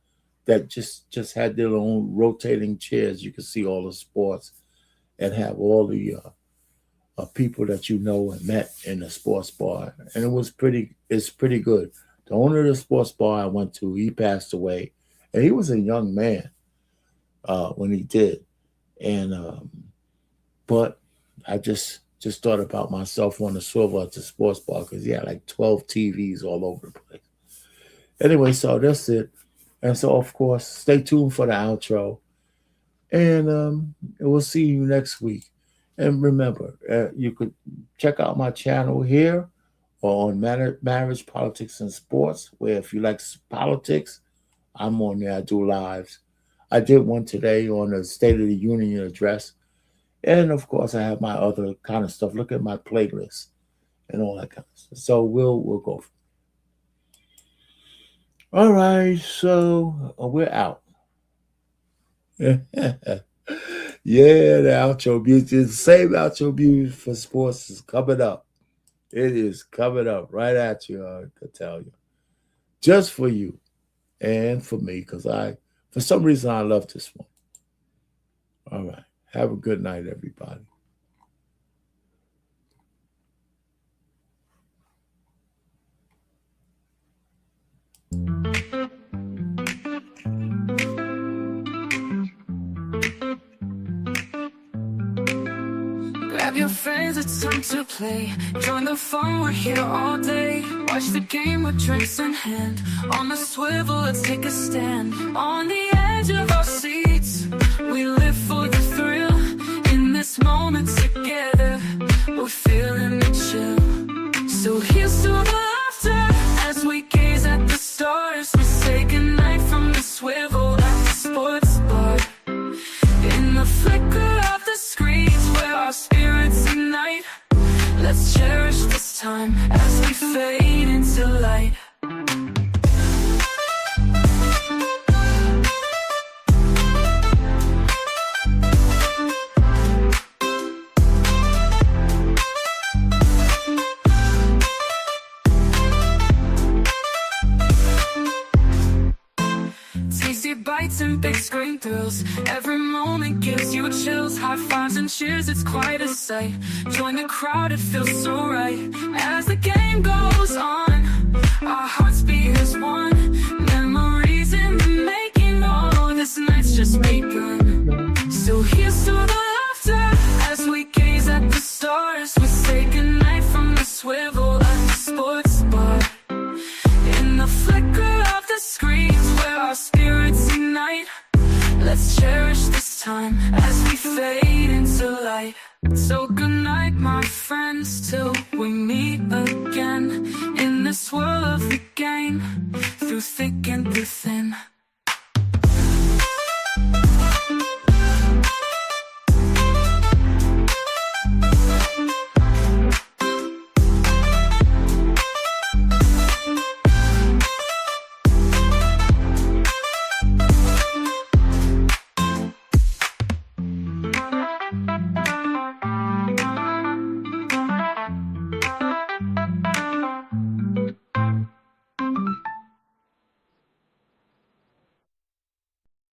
that just had their own rotating chairs. You could see all the sports and have all the people that you know and met in the sports bar. And it's pretty good. The owner of the sports bar I went to, he passed away, and he was a young man when he did. And but I just thought about myself on the swivel at the sports bar, because he had like 12 TVs all over the place. Anyway, so that's it. And so, of course, stay tuned for the outro. And we'll see you next week. And remember, you could check out my channel here or on Marriage, Politics, and Sports, where if you like politics, I'm on there. I do lives. I did one today on the State of the Union address. And, of course, I have my other kind of stuff. Look at my playlist and all that kind of stuff. So we'll go. All right, so we're out. Yeah, the outro music. The same outro music for sports is coming up. It is coming up right at you, I can tell you. Just for you and for me, because for some reason, I love this one. All right. Have a good night, everybody. Grab your friends, it's time to play. Join the fun, we're here all day. Watch the game with drinks in hand. On the swivel, let's take a stand. On the edge of our seats, we live for the thrill. In this moment together, we're feeling the chill. So here's to the laughter as we gaze at the stars. We say goodnight from the swivel at the sports bar. In the flicker of the screens where our spirits ignite, let's cherish time as we fade into light. Tasty bites and big screen thrills. Every moment gives you chills. High fives and cheers, it's quite a sight. Join the crowd, it feels so right. As the game goes on, our hearts beat as one. Memories in the making, oh, this night's just begun. So here's to the laughter as we gaze at the stars. We say goodnight from the swivel at the sports bar. In the flicker of the screens where our spirits unite, let's cherish this time as we fade into light. So good night, my friends, till we meet again.